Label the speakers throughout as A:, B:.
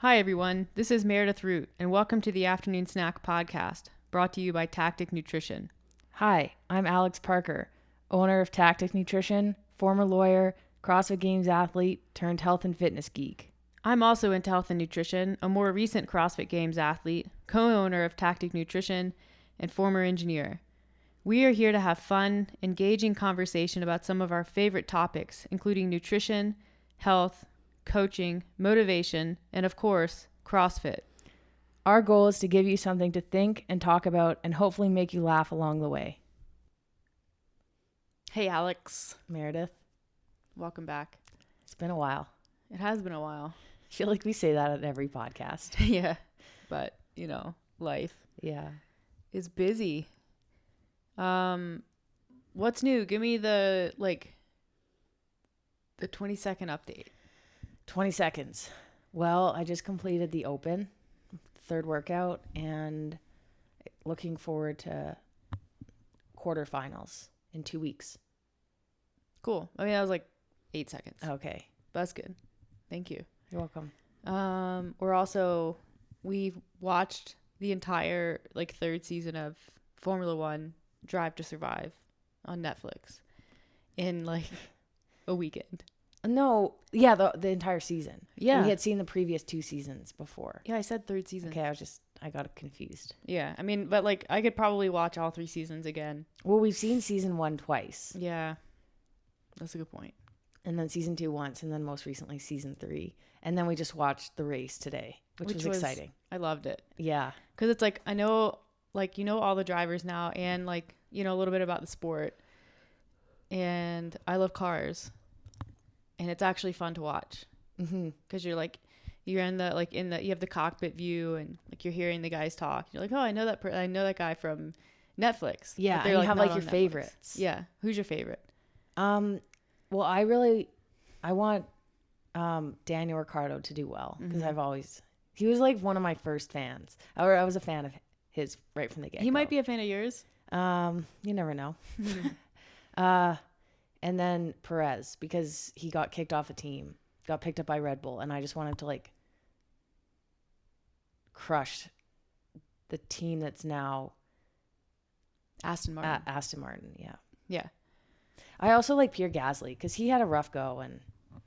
A: Hi, everyone. This is Meredith Root, and welcome to the Afternoon Snack Podcast, brought to you by Tactic Nutrition.
B: Hi, I'm Alex Parker, owner of Tactic Nutrition, former lawyer, CrossFit Games athlete, turned health and fitness geek.
A: I'm also into health and nutrition, a more recent CrossFit Games athlete, co-owner of Tactic Nutrition, and former engineer. We are here to have fun, engaging conversation about some of our favorite topics, including nutrition, health, coaching, motivation, and of course, CrossFit.
B: Our goal is to give you something to think and talk about and hopefully make you laugh along the way.
A: Hey, Alex.
B: Meredith,
A: Welcome back.
B: it's been a while.
A: It has been a while.
B: I feel like we say that at every podcast.
A: Yeah, but, life
B: Yeah.
A: is busy. What's new? Give me the 20-second update.
B: 20 seconds. Well, I just completed the open, third workout, and looking forward to quarterfinals in 2 weeks.
A: Cool. I mean, that was like 8 seconds.
B: Okay.
A: That's good. Thank you.
B: You're welcome.
A: We've watched the entire third season of Formula One Drive to Survive on Netflix in a weekend.
B: No, yeah, the entire season.
A: Yeah.
B: We had seen the previous 2 seasons before.
A: Yeah, I said third season.
B: Okay, I got confused.
A: Yeah, I mean, but I could probably watch all 3 seasons again.
B: Well, we've seen season 1 twice.
A: Yeah, that's a good point.
B: And then season 2 once, and then most recently season 3. And then we just watched the race today, which was exciting.
A: I loved it.
B: Yeah.
A: Because it's I know, all the drivers now and, a little bit about the sport. And I love cars. And it's actually fun to watch. Because you're in the, you have the cockpit view and, you're hearing the guys talk. You're like, oh, I know that guy from Netflix.
B: Yeah,
A: and
B: you have, your
A: Netflix.
B: favorites.
A: Yeah. Who's your favorite?
B: Well, I want Daniel Ricciardo to do well. Because he was, one of my first fans. I was a fan of his right from the get-go.
A: He might be a fan of yours.
B: You never know. And then Perez, because he got kicked off a team, got picked up by Red Bull, and I just wanted to crush the team that's now
A: Aston Martin.
B: Aston Martin, yeah.
A: Yeah.
B: I also like Pierre Gasly because he had a rough go, and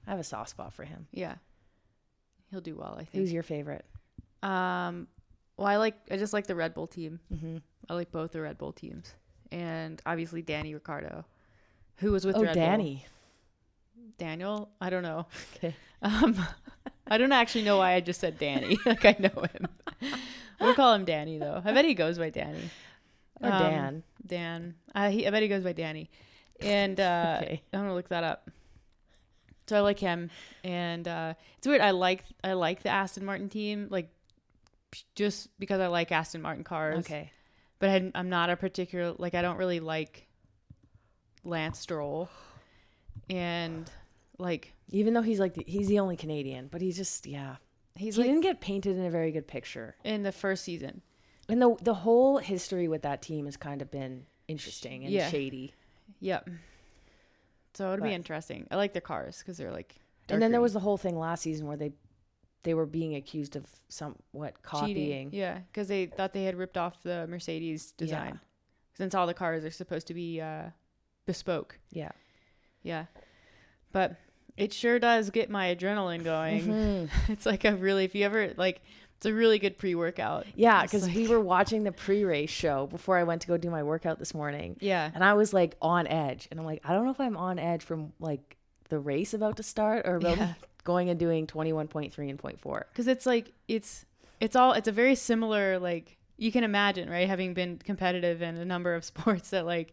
B: I have a soft spot for him.
A: Yeah. He'll do well, I think.
B: Who's your favorite?
A: Well, I just like the Red Bull team.
B: Mm-hmm.
A: I like both the Red Bull teams, and obviously Danny Ricciardo, who was with Red Bull.
B: Danny.
A: Daniel? I don't know.
B: Okay.
A: I don't actually know why I just said Danny. I know him. We'll call him Danny though. I bet he goes by Danny.
B: Or Dan.
A: Dan. I bet he goes by Danny. And
B: Okay.
A: I'm gonna look that up. So I like him, and it's weird. I like the Aston Martin team, just because I like Aston Martin cars.
B: Okay.
A: But I'm not a particular I don't really like Lance Stroll, and
B: even though he's he's the only Canadian, but he's just he didn't get painted in a very good picture
A: in the first season.
B: And the whole history with that team has kind of been interesting and shady.
A: Yep. So it'll be interesting. I like their cars because they're
B: and then there was the whole thing last season where they were being accused of somewhat copying.
A: Cheating. Yeah, because they thought they had ripped off the Mercedes design. Since all the cars are supposed to be bespoke.
B: Yeah.
A: Yeah. But it sure does get my adrenaline going. Mm-hmm. It's if you ever it's a really good pre-workout.
B: Yeah, because we were watching the pre-race show before I went to go do my workout this morning.
A: Yeah.
B: And I was on edge. And I'm I don't know if I'm on edge from the race about to start or about going and doing 21.3 and 0.4.
A: Because it's a very similar, you can imagine, right? Having been competitive in a number of sports that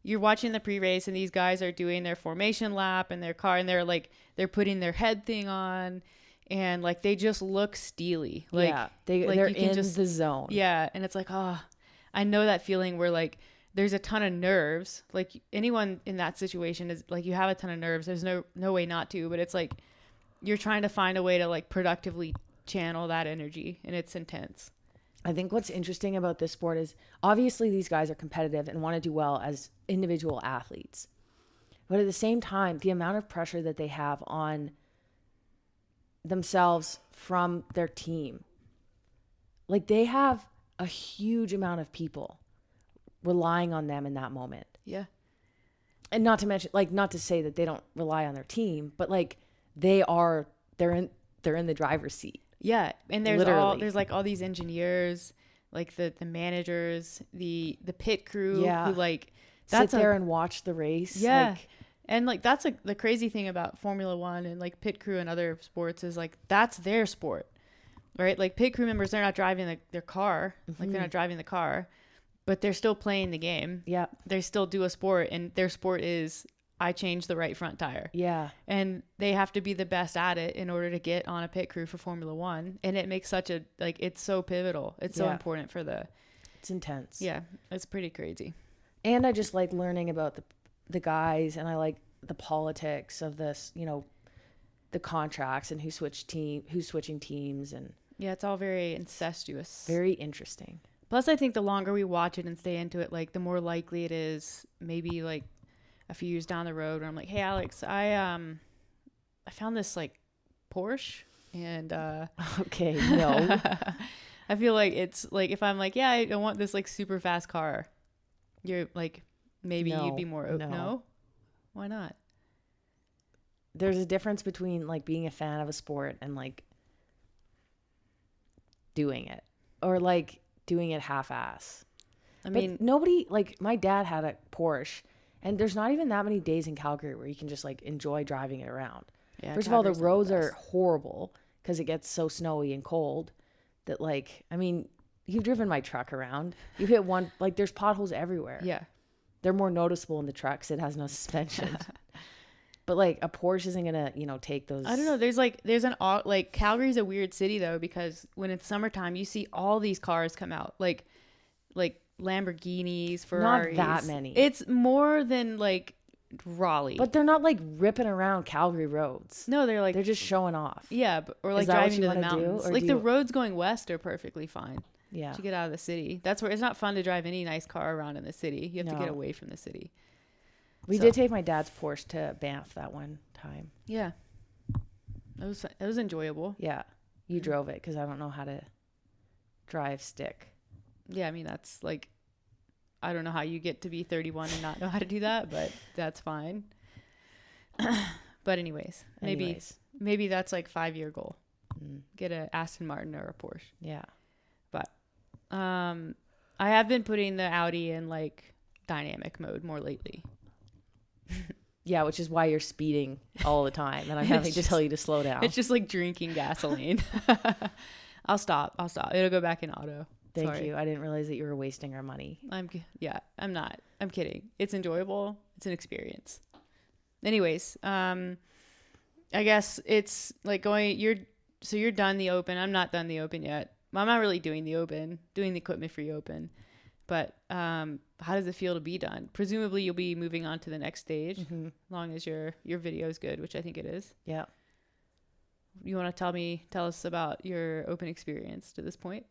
A: you're watching the pre-race and these guys are doing their formation lap in their car and they're putting their head thing on. And they just look steely.
B: They're in the zone.
A: Yeah. And it's I know that feeling where there's a ton of nerves. Anyone in that situation is you have a ton of nerves. There's no way not to, but it's you're trying to find a way to productively channel that energy, and it's intense.
B: I think what's interesting about this sport is obviously these guys are competitive and want to do well as individual athletes. But at the same time, the amount of pressure that they have on themselves from their team. Like, they have a huge amount of people relying on them in that moment.
A: Yeah.
B: And not to mention, like, not to say that they don't rely on their team, but like they're in the driver's seat.
A: Yeah. And there's
B: Literally.
A: there's like all these engineers, like the managers, the pit crew who like
B: sit there and watch the race.
A: Yeah.
B: Like,
A: and like that's the crazy thing about Formula One and like pit crew and other sports is like that's their sport, right? Like pit crew members, they're not driving their car, like they're not driving the car, but they're still playing the game.
B: Yeah.
A: They still do a sport, and their sport is I changed the right front tire.
B: Yeah.
A: And they have to be the best at it in order to get on a pit crew for Formula One. And it makes such a, like, it's so pivotal. It's so important for
B: it's intense.
A: Yeah. It's pretty crazy.
B: And I just like learning about the guys, and I like the politics of this, you know, the contracts and who's switching teams, and
A: yeah, it's all very incestuous.
B: very interesting.
A: Plus, I think the longer we watch it and stay into it, like the more likely it is maybe like a few years down the road where I'm like, hey, Alex, I found this like Porsche and
B: okay, no.
A: I feel like it's like if I'm like, yeah, I want this like super fast car, you're like, maybe you'd be more open. No, why not?
B: There's a difference between like being a fan of a sport and like doing it, or like doing it half-ass. I mean, nobody, like my dad had a Porsche, and there's not even that many days in Calgary where you can just like enjoy driving it around. Yeah, first of all, the roads are horrible because it gets so snowy and cold that, like, I mean, you've driven my truck around. You hit one, like, there's potholes everywhere.
A: Yeah.
B: They're more noticeable in the trucks. It has no suspension. But, like, a Porsche isn't going to, you know, take those.
A: I don't know. Like, Calgary's a weird city, though, because when it's summertime, you see all these cars come out. Like Lamborghinis, Ferraris.
B: Not that many.
A: It's more than, like, Raleigh.
B: But they're not, like, ripping around Calgary roads.
A: No, they're just
B: showing off.
A: Yeah, or like driving to the mountains. Like the roads going west are perfectly fine.
B: Yeah.
A: To get out of the city. That's where it's not fun to drive any nice car around in the city. You have to get away from the city.
B: We did take my dad's Porsche to Banff that one time.
A: Yeah. It was enjoyable.
B: Yeah. You drove it because I don't know how to drive stick.
A: Yeah, I mean, that's like, I don't know how you get to be 31 and not know how to do that, but that's fine. But anyways, maybe that's like 5-year goal. Get a Aston Martin or a Porsche.
B: Yeah.
A: But I have been putting the Audi in like dynamic mode more lately.
B: Yeah, which is why you're speeding all the time, and I'm having to tell you to slow down.
A: It's just like drinking gasoline. I'll stop. It'll go back in auto.
B: Thank you. I didn't realize that you were wasting our money.
A: I'm not. I'm kidding. It's enjoyable. It's an experience. Anyways, I guess it's like you're done the Open. I'm not done the Open yet. I'm not really doing the Open, doing the equipment free Open. But how does it feel to be done? Presumably you'll be moving on to the next stage, as long as your video is good, which I think it is.
B: Yeah.
A: You want to tell us about your Open experience to this point?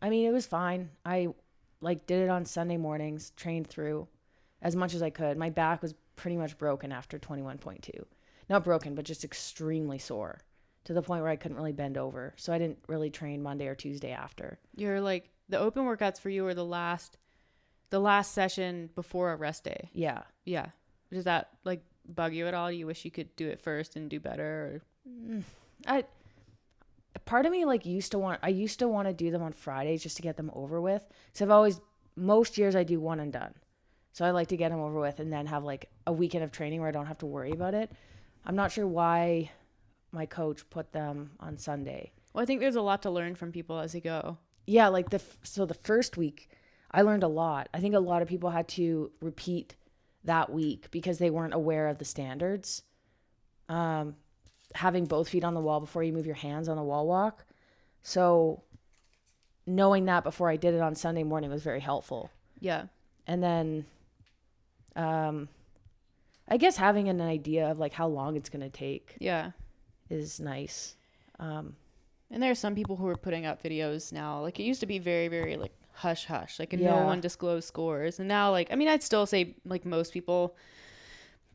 B: I mean, it was fine. I did it on Sunday mornings, trained through as much as I could. My back was pretty much broken after 21.2. Not broken, but just extremely sore to the point where I couldn't really bend over. So I didn't really train Monday or Tuesday after.
A: You're like, the Open workouts for you are the last session before a rest day.
B: Yeah.
A: Yeah. Does that like bug you at all? You wish you could do it first and do better? Or?
B: Part of me used to want to do them on Fridays just to get them over with. So most years I do one and done. So I like to get them over with and then have like a weekend of training where I don't have to worry about it. I'm not sure why my coach put them on Sunday.
A: Well, I think there's a lot to learn from people as they go.
B: Yeah, like the first week I learned a lot. I think a lot of people had to repeat that week because they weren't aware of the standards. Having both feet on the wall before you move your hands on the wall walk. So knowing that before I did it on Sunday morning was very helpful.
A: Yeah.
B: And then I guess having an idea of like how long it's going to take.
A: Yeah.
B: Is nice.
A: And there are some people who are putting up videos now. Like it used to be very, very like hush hush. Like no one disclosed scores. And now like, I mean, I'd still say like most people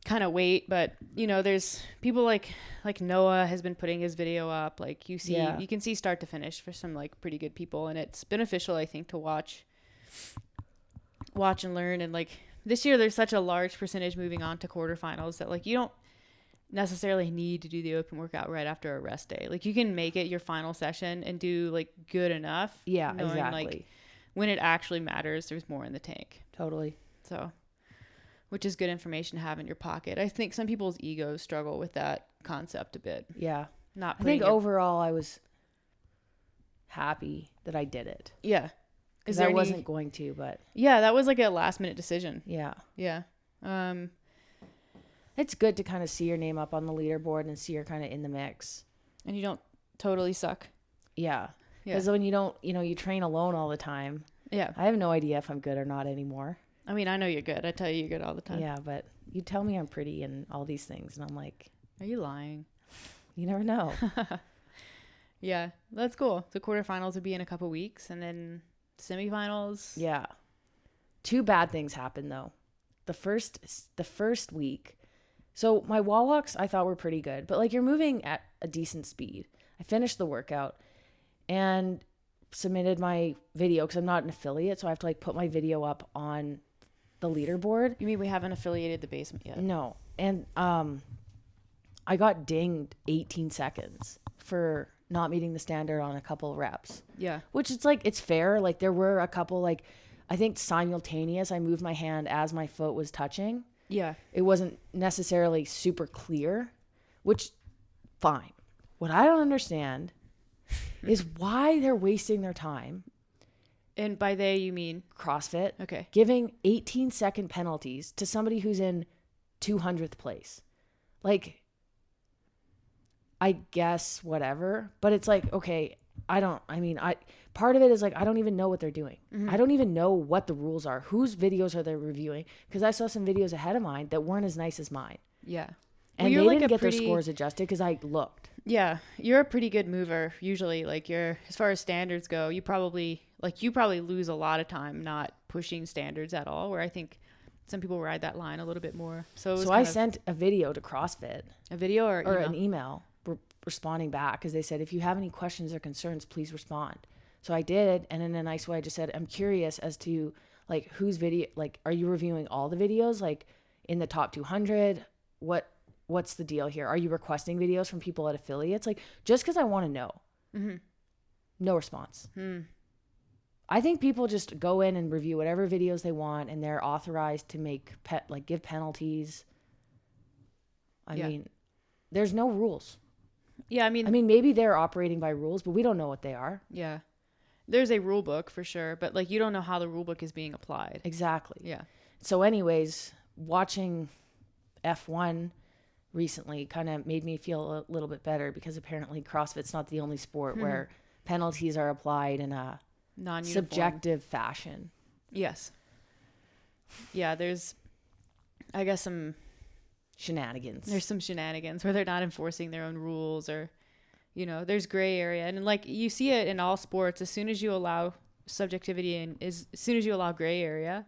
A: kind of wait. But, you know, there's people like Noah has been putting his video up. Like you can see start to finish for some like pretty good people. And it's beneficial, I think, to watch and learn. And like this year, there's such a large percentage moving on to quarterfinals that like you don't necessarily need to do the open workout right after a rest day. Like you can make it your final session and do like good enough.
B: Yeah,
A: knowing,
B: exactly.
A: Like when it actually matters, there's more in the tank.
B: Totally.
A: So, which is good information to have in your pocket. I think some people's egos struggle with that concept a bit.
B: Yeah.
A: I
B: think overall I was happy that I did it.
A: Yeah.
B: Because I wasn't going to, but.
A: Yeah, that was like a last minute decision.
B: Yeah.
A: Yeah.
B: It's good to kind of see your name up on the leaderboard and see you're kind of in the mix.
A: And you don't totally suck.
B: Yeah. Because when you don't, you train alone all the time.
A: Yeah.
B: I have no idea if I'm good or not anymore.
A: I mean, I know you're good. I tell you you're good all the time.
B: Yeah, but you tell me I'm pretty and all these things. And I'm like.
A: Are you lying?
B: You never know.
A: Yeah, that's cool. The quarterfinals would be in a couple weeks and then semifinals.
B: Yeah. 2 bad things happened though. The first week. So my wall walks I thought were pretty good, but like you're moving at a decent speed. I finished the workout and submitted my video because I'm not an affiliate, so I have to like put my video up on the leaderboard.
A: You mean we haven't affiliated the basement yet?
B: No. And I got dinged 18 seconds for not meeting the standard on a couple of reps.
A: Yeah.
B: Which it's like, it's fair. Like there were a couple, like I think simultaneous, I moved my hand as my foot was touching.
A: Yeah.
B: It wasn't necessarily super clear, which fine. What I don't understand is why they're wasting their time.
A: And by they, you mean?
B: CrossFit.
A: Okay.
B: Giving 18-second penalties to somebody who's in 200th place. Like, I guess whatever, but it's like, okay, part of it is like, I don't even know what they're doing. Mm-hmm. I don't even know what the rules are. Whose videos are they reviewing? Because I saw some videos ahead of mine that weren't as nice as mine.
A: Yeah.
B: And they didn't get their scores adjusted because I looked.
A: Yeah. You're a pretty good mover. Usually, like as far as standards go, you probably lose a lot of time not pushing standards at all, where I think some people ride that line a little bit more. So
B: I sent a video to CrossFit.
A: A video or
B: an email responding back because they said, if you have any questions or concerns, please respond. So I did. And in a nice way, I just said, I'm curious as to like whose video, like, are you reviewing all the videos? Like in the top 200, what's the deal here? Are you requesting videos from people at affiliates? Like just because I want to know. Mm-hmm. No response. I think people just go in and review whatever videos they want and they're authorized to make give penalties. I mean, there's no rules.
A: Yeah, I mean
B: maybe they're operating by rules, but we don't know what they are.
A: Yeah. There's a rule book for sure, but like you don't know how the rule book is being applied.
B: Exactly.
A: Yeah.
B: So anyways, watching F1 recently kind of made me feel a little bit better because apparently CrossFit's not the only sport where penalties are applied in a subjective fashion.
A: Yes. Yeah, there's I guess some
B: shenanigans.
A: There's some shenanigans where they're not enforcing their own rules or, there's gray area. And like you see it in all sports, as soon as you allow subjectivity and as soon as you allow gray area,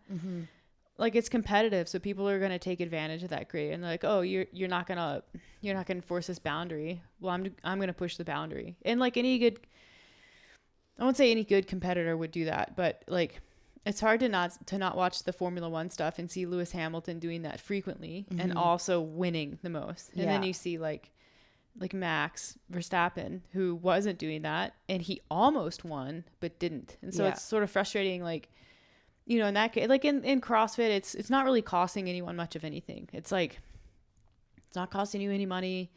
A: like it's competitive. So people are going to take advantage of that gray and they're like, oh, you're not going to enforce this boundary. Well, I'm going to push the boundary. And like I won't say any good competitor would do that, but like, it's hard to not watch the Formula One stuff and see Lewis Hamilton doing that frequently and also winning the most. And then you see like Max Verstappen, who wasn't doing that and he almost won but didn't. And so it's sort of frustrating, like, in that case, like in CrossFit, it's not really costing anyone much of anything. It's like it's not costing you any money.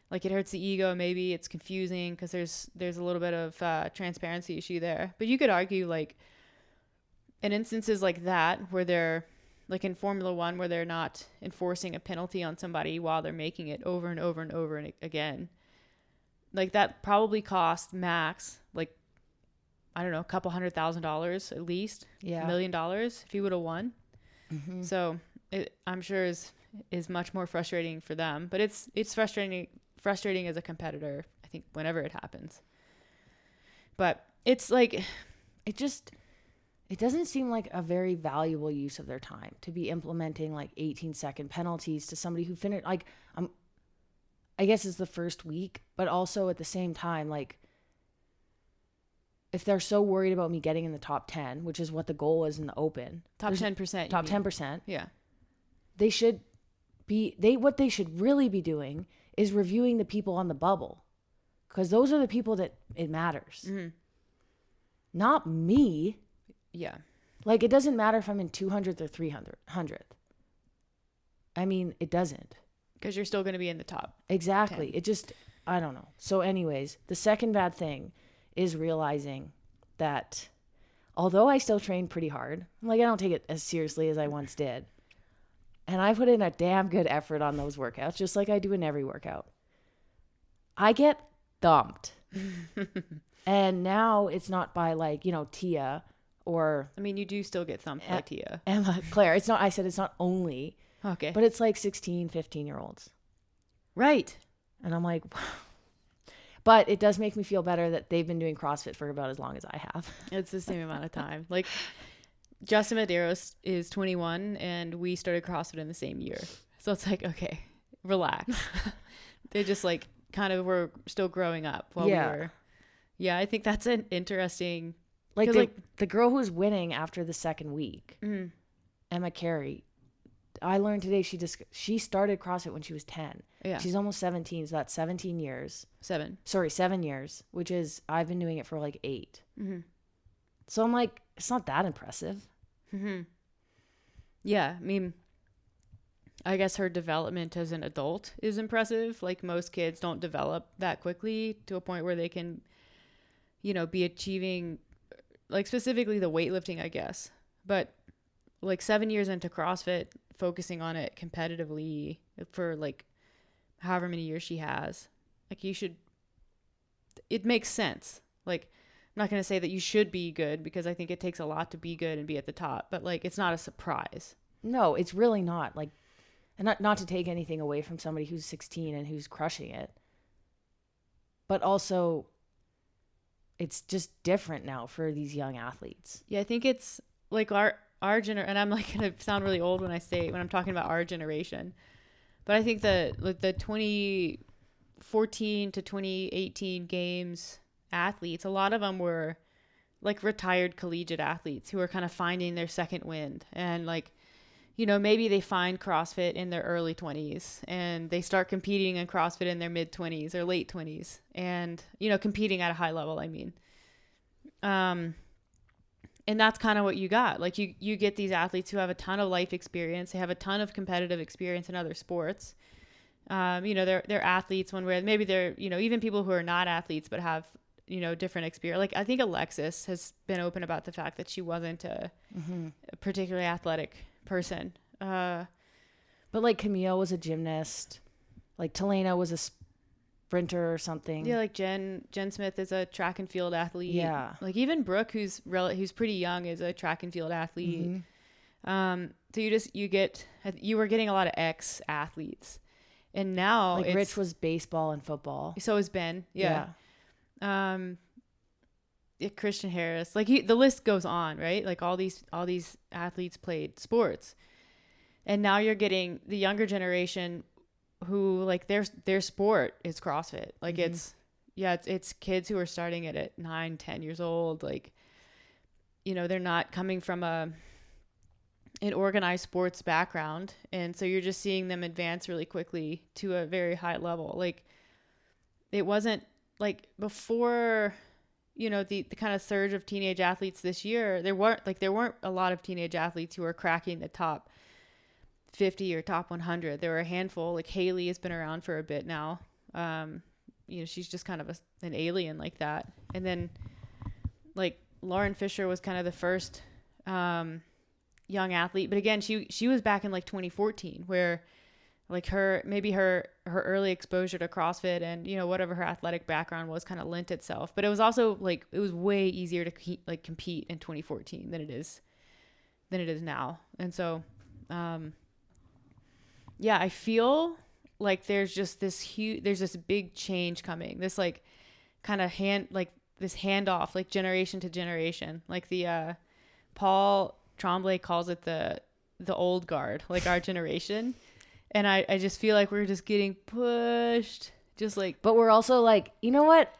A: Like it hurts the ego, maybe it's confusing because there's a little bit of transparency issue there. But you could argue like in instances like that, where they're like in Formula One, where they're not enforcing a penalty on somebody while they're making it over and over and over and again, like that probably cost Max, like, I don't know, a couple $100,000 at least, $1 million if he would have won. Mm-hmm. So I'm sure is much more frustrating for them, but it's frustrating as a competitor, I think, whenever it happens. But it's like,
B: it doesn't seem like a very valuable use of their time to be implementing like 18-second penalties to somebody who finished like, I guess it's the first week, but also at the same time, like, if they're so worried about me getting in the top 10, which is what the goal is in the open.
A: Top 10%.
B: Top 10%.
A: Yeah.
B: What they should really be doing is reviewing the people on the bubble. Because those are the people that it matters. Mm-hmm. Not me.
A: Yeah.
B: Like, it doesn't matter if I'm in 200th or 300th. I mean, it doesn't.
A: Because you're still going to be in the top.
B: Exactly.
A: 10.
B: It just, I don't know. So anyways, the second bad thing is realizing that although I still train pretty hard, like I don't take it as seriously as I once did. And I put in a damn good effort on those workouts, just like I do in every workout. I get thumped. And now it's not by like, Tia or...
A: I mean, you do still get thumped by Tia.
B: Emma, Claire. I said it's not only...
A: Okay.
B: But it's like 16, 15-year-olds.
A: Right.
B: And I'm like... But it does make me feel better that they've been doing CrossFit for about as long as I have.
A: It's the same amount of time. Like, Justin Medeiros is 21, and we started CrossFit in the same year. So it's like, okay, relax. They just, like, kind of were still growing up while we were... Yeah, I think that's an interesting...
B: Like, the girl who's winning after the second week, Emma Carey, I learned today she started CrossFit when she was 10.
A: Yeah.
B: She's almost 17, so that's 17 years.
A: 7
B: years, which is, I've been doing it for like 8.
A: Mm-hmm.
B: So I'm like, it's not that impressive.
A: Mm-hmm. Yeah, I mean, I guess her development as an adult is impressive. Like, most kids don't develop that quickly to a point where they can, be achieving, like, specifically the weightlifting, I guess. But like 7 years into CrossFit, focusing on it competitively for like however many years she has, like, it makes sense. Like, I'm not going to say that you should be good, because I think it takes a lot to be good and be at the top, but like, it's not a surprise.
B: No, it's really not. Like, and not to take anything away from somebody who's 16 and who's crushing it, but also it's just different now for these young athletes.
A: Yeah, I think it's like our and I'm like going to sound really old when I'm talking about our generation, but I think the 2014 to 2018 games athletes, a lot of them were like retired collegiate athletes who are kind of finding their second wind, and like, maybe they find CrossFit in their early 20s and they start competing in CrossFit in their mid 20s or late 20s, and competing at a high level, I mean. And that's kind of what you got. Like, you get these athletes who have a ton of life experience. They have a ton of competitive experience in other sports. They're athletes one way. Maybe they're, even people who are not athletes but have, different experience. Like, I think Alexis has been open about the fact that she wasn't a particularly athletic person.
B: But like Camille was a gymnast. Like Talena was a sprinter or something.
A: Yeah, like Jen Smith is a track and field athlete.
B: Yeah.
A: Like, even Brooke, who's pretty young, is a track and field athlete. Mm-hmm. So you were getting a lot of ex athletes, and now
B: like Rich was baseball and football.
A: So is Ben. Yeah. Christian Harris, like, the list goes on, right? Like, all these athletes played sports, and now you're getting the younger generation who, like, their sport is CrossFit. Like, it's kids who are starting it at 9-10 years old. Like, they're not coming from an organized sports background, and so you're just seeing them advance really quickly to a very high level. Like, it wasn't like before, the kind of surge of teenage athletes this year. There weren't a lot of teenage athletes who were cracking the top 50 or top 100. There were a handful. Like, Haley has been around for a bit now. She's just kind of an alien like that. And then, like, Lauren Fisher was kind of the first young athlete, but again, she was back in like 2014, where like her early exposure to CrossFit and whatever her athletic background was kind of lent itself. But it was also like, it was way easier to compete in 2014 than it is now. And so yeah, I feel like there's just this big change coming. This like kind of this handoff, like generation to generation, like the Paul Tremblay calls it the old guard, like our generation. And I just feel like we're just getting pushed, just like.
B: But we're also like, you know what?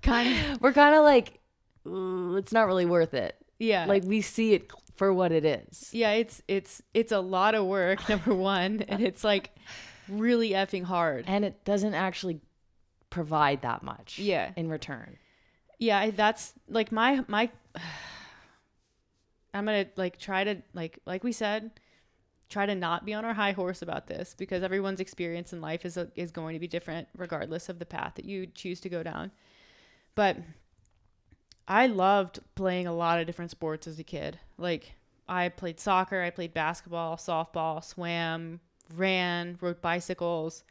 B: We're kind of like, it's not really worth it.
A: Yeah.
B: Like we see it for what it is.
A: Yeah, it's a lot of work, number one, and it's like really effing hard.
B: And it doesn't actually provide that much in return.
A: Yeah, that's like my I'm going to like try to like we said, try to not be on our high horse about this, because everyone's experience in life is going to be different regardless of the path that you choose to go down. But I loved playing a lot of different sports as a kid. Like I played soccer, I played basketball, softball, swam, ran, rode bicycles,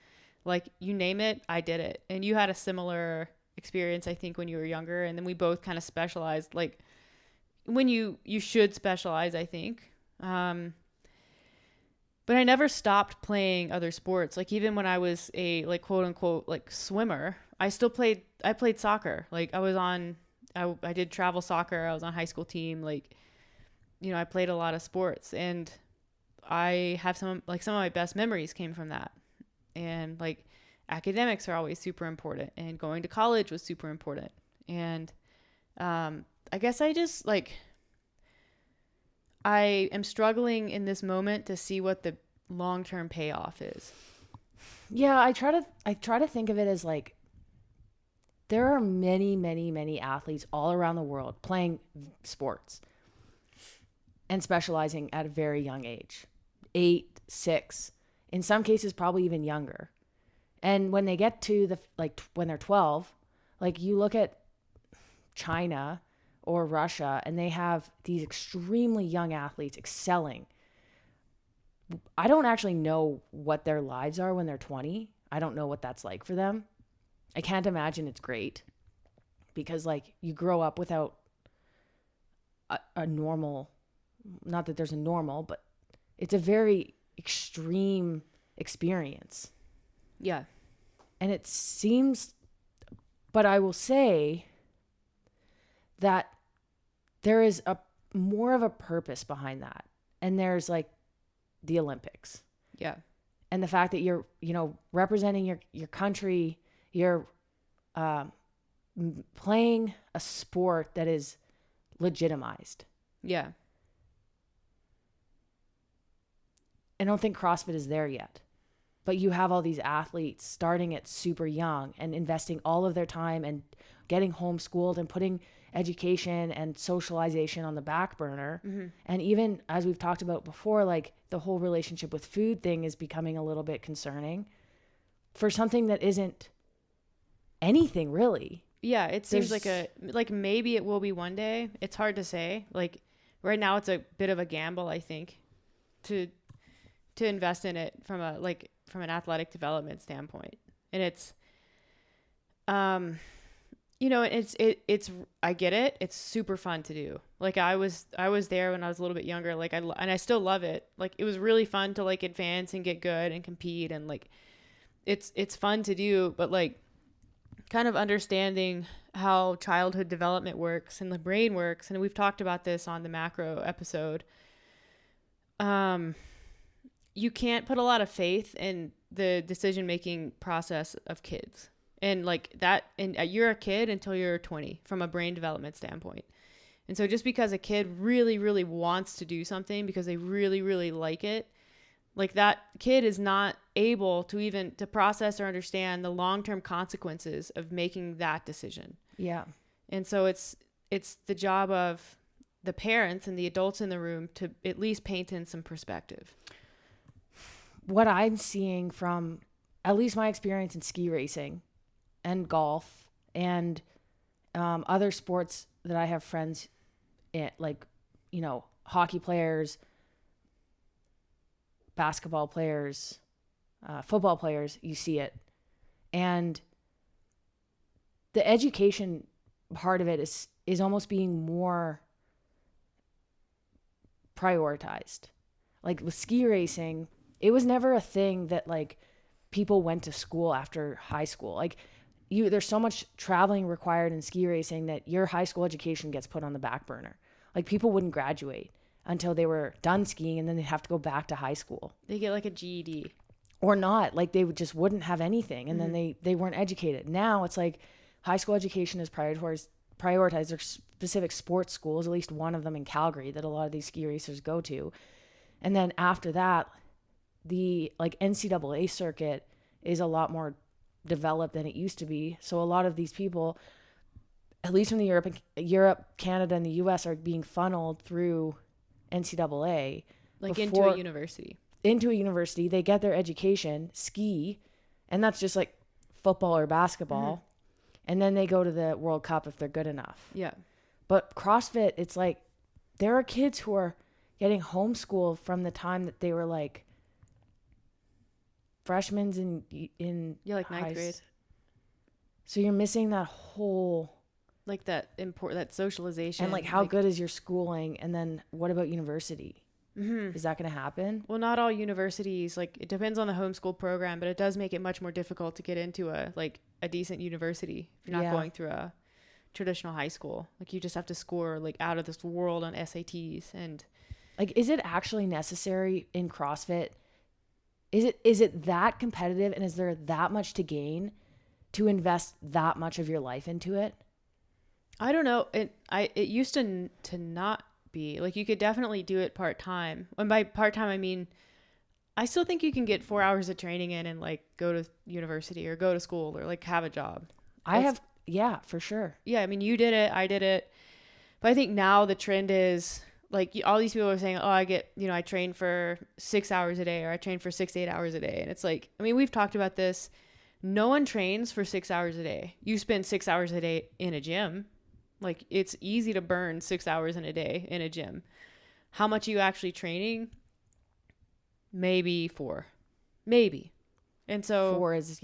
A: like you name it, I did it. And you had a similar experience, I think, when you were younger. And then we both kind of specialized, like when you should specialize, I think. But I never stopped playing other sports. Like even when I was a like quote unquote like swimmer, I played soccer. Like I did travel soccer. I was on high school team. Like, you know, I played a lot of sports, and I have some of my best memories came from that. And like academics are always super important, and going to college was super important. And I guess I just like, I am struggling in this moment to see what the long-term payoff is.
B: Yeah, I try to think of it as like, there are many, many, many athletes all around the world playing sports and specializing at a very young age, 8, 6, in some cases probably even younger. And when they get to when they're 12, like you look at China or Russia, and they have these extremely young athletes excelling. I don't actually know what their lives are when they're 20. I don't know what that's like for them. I can't imagine it's great, because like you grow up without a normal, not that there's a normal, but it's a very extreme experience.
A: Yeah.
B: And it seems, but I will say that there is a more of a purpose behind that. And there's like the Olympics.
A: Yeah.
B: And the fact that you're, representing your country, you're playing a sport that is legitimized.
A: Yeah.
B: I don't think CrossFit is there yet. But you have all these athletes starting at super young and investing all of their time and getting homeschooled and putting education and socialization on the back burner. Mm-hmm. And even as we've talked about before, like the whole relationship with food thing is becoming a little bit concerning for something that isn't anything really.
A: Yeah, it seems like maybe it will be one day. It's hard to say. Like right now it's a bit of a gamble, I think, to invest in it from an athletic development standpoint. And it's it's I get it. It's super fun to do. Like I was there when I was a little bit younger. Like and I still love it. Like it was really fun to like advance and get good and compete, and like it's fun to do, but like kind of understanding how childhood development works and the brain works, and we've talked about this on the macro episode. You can't put a lot of faith in the decision-making process of kids. And like that, and you're a kid until you're 20 from a brain development standpoint. And so just because a kid really, really wants to do something because they really, really like it, like that kid is not able to process or understand the long-term consequences of making that decision.
B: Yeah.
A: And so it's the job of the parents and the adults in the room to at least paint in some perspective.
B: What I'm seeing from at least my experience in ski racing and golf and other sports that I have friends in, like, hockey players, basketball players, football players, you see it. And the education part of it is almost being more prioritized. Like with ski racing, it was never a thing that like people went to school after high school. Like there's so much traveling required in ski racing that your high school education gets put on the back burner. Like people wouldn't graduate until they were done skiing, and then they'd have to go back to high school.
A: They get like a GED.
B: Or not. Like they just wouldn't have anything, and then they weren't educated. Now it's like high school education is prioritized. There's specific sports schools, at least one of them in Calgary, that a lot of these ski racers go to. And then after that, the like NCAA circuit is a lot more developed than it used to be. So a lot of these people, at least from the Europe, Canada, and the US, are being funneled through NCAA.
A: Like into a university.
B: They get their education, ski, and that's just like football or basketball. And then they go to the World Cup if they're good enough.
A: Yeah.
B: But CrossFit, it's like there are kids who are getting homeschooled from the time that they were like freshmen in
A: like ninth grade.
B: So you're missing that whole
A: like that socialization.
B: And like how good is your schooling? And then what about university? Is that going to happen?
A: Well, not all universities, like it depends on the homeschool program, but it does make it much more difficult to get into a decent university if you're not going through a traditional high school. Like you just have to score like out of this world on SATs. And
B: like, is it actually necessary in CrossFit? Is it that competitive, and is there that much to gain to invest that much of your life into it?
A: I don't know. It used to not be. Like you could definitely do it part-time. And by part-time, I mean, I still think you can get 4 hours of training in and like go to university or go to school or like have a job.
B: Yeah, for sure.
A: Yeah. I mean, you did it, I did it. But I think now the trend is like all these people are saying, oh, I train for 6 hours a day, or I train for 6 to 8 hours a day. And it's like, I mean, we've talked about this. No one trains for 6 hours a day. You spend 6 hours a day in a gym. Like it's easy to burn 6 hours in a day in a gym. How much are you actually training? Maybe 4. Maybe. And so
B: 4 is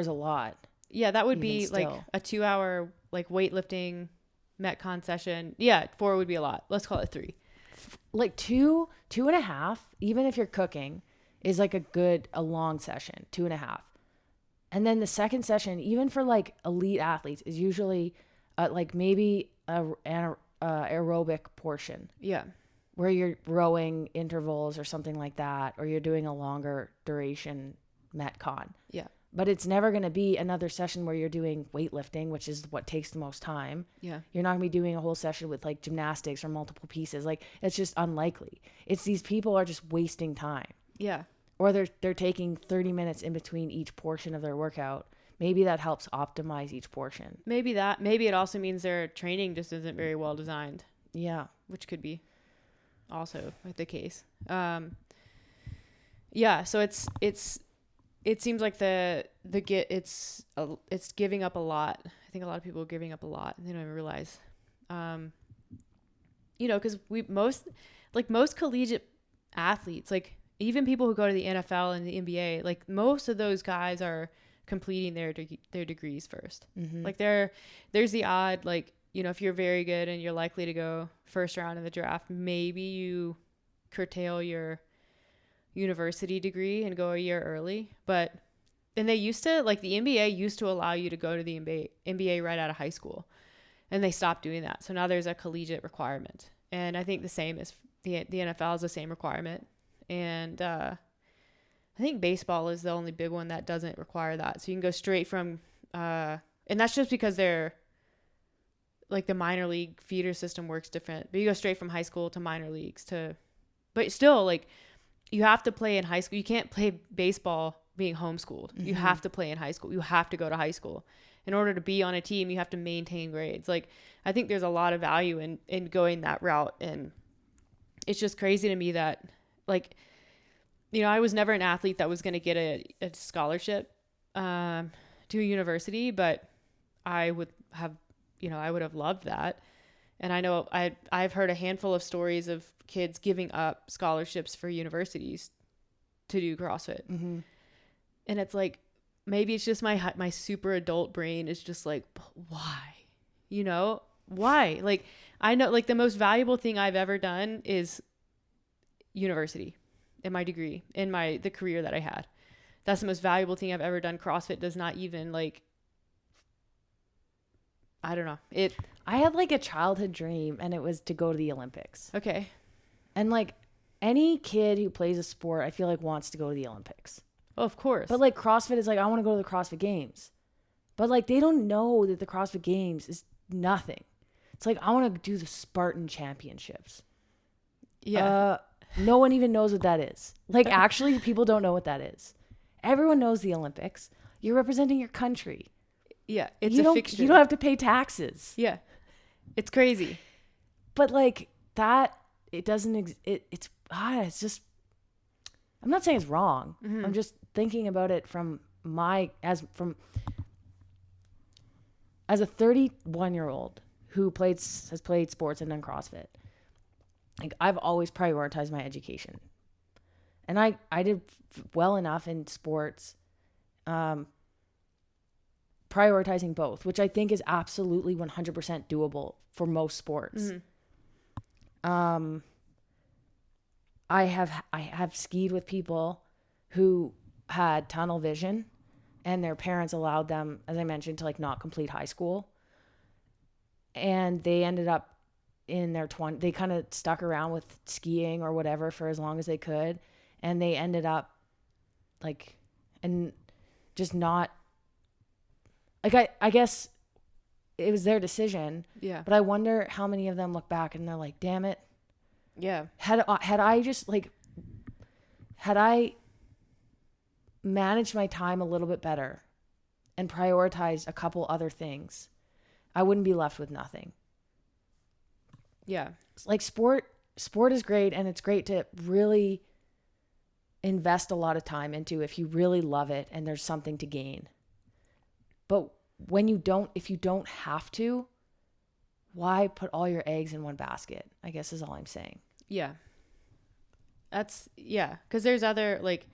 B: a lot.
A: Yeah, that would be like a 2 hour like weightlifting Metcon session. Yeah, 4 would be a lot. Let's call it 3.
B: Like 2.5, even if you're cooking, is like a long session, 2.5. And then the second session, even for like elite athletes, is usually like maybe an aerobic portion.
A: Yeah.
B: Where you're rowing intervals or something like that, or you're doing a longer duration Metcon.
A: Yeah.
B: But it's never going to be another session where you're doing weightlifting, which is what takes the most time.
A: Yeah.
B: You're not going to be doing a whole session with like gymnastics or multiple pieces. Like it's just unlikely. It's these people are just wasting time.
A: Yeah.
B: Or they're taking 30 minutes in between each portion of their workout. Maybe that helps optimize each portion. Maybe
A: it also means their training just isn't very well designed.
B: Yeah.
A: Which could be also the case. Yeah. So it seems like it's giving up a lot. I think a lot of people are giving up a lot and they don't even realize, cause most collegiate athletes, like even people who go to the NFL and the NBA, like most of those guys are completing their degrees first. Mm-hmm. Like there's the odd, like, if you're very good and you're likely to go first round in the draft, maybe you curtail your university degree and go a year early. But then they used to, like the NBA used to allow you to go to the NBA right out of high school, and they stopped doing that. So now there's a collegiate requirement. And I think the same is the NFL is the same requirement. And I think baseball is the only big one that doesn't require that. So you can go straight from, and that's just because they're like the minor league feeder system works different, but you go straight from high school to minor leagues but still like you have to play in high school. You can't play baseball being homeschooled. Mm-hmm. You have to play in high school. You have to go to high school. In order to be on a team, you have to maintain grades. Like I think there's a lot of value in going that route. And it's just crazy to me that like, I was never an athlete that was going to get a scholarship to a university, but I would have loved that. And I know I've heard a handful of stories of kids giving up scholarships for universities to do CrossFit. Mm-hmm. And it's like, maybe it's just my super adult brain is just like, why? Why? Like, I know like the most valuable thing I've ever done is university. In my degree, in the career that I had. That's the most valuable thing I've ever done. CrossFit does not even like, I don't know.
B: I had like a childhood dream, and it was to go to the Olympics.
A: Okay.
B: And like any kid who plays a sport, I feel like wants to go to the Olympics.
A: Oh, of course.
B: But like CrossFit is like, I want to go to the CrossFit Games. But like they don't know that the CrossFit Games is nothing. It's like, I want to do the Spartan Championships.
A: Yeah.
B: No one even knows what that is. Like, actually, people don't know what that is. Everyone knows the Olympics. You're representing your country.
A: Yeah, it's a fixture.
B: You don't have to pay taxes.
A: Yeah, it's crazy.
B: But like that, it doesn't. It's just. I'm not saying it's wrong. Mm-hmm. I'm just thinking about it from as a 31-year-old who has played sports and done CrossFit. Like, I've always prioritized my education, and I did well enough in sports, prioritizing both, which I think is absolutely 100% doable for most sports. Mm-hmm. I have skied with people who had tunnel vision, and their parents allowed them, as I mentioned, to like not complete high school, and they ended up in their 20s. They kind of stuck around with skiing or whatever for as long as they could, and they ended up like, and just not like, I guess it was their decision.
A: Yeah.
B: But I wonder how many of them look back and they're like, damn it.
A: Yeah.
B: Had I managed my time a little bit better and prioritized a couple other things, I wouldn't be left with nothing.
A: Yeah.
B: Like sport is great, and it's great to really invest a lot of time into if you really love it and there's something to gain. But if you don't have to, why put all your eggs in one basket? I guess is all I'm saying.
A: Yeah. Because there's other, like,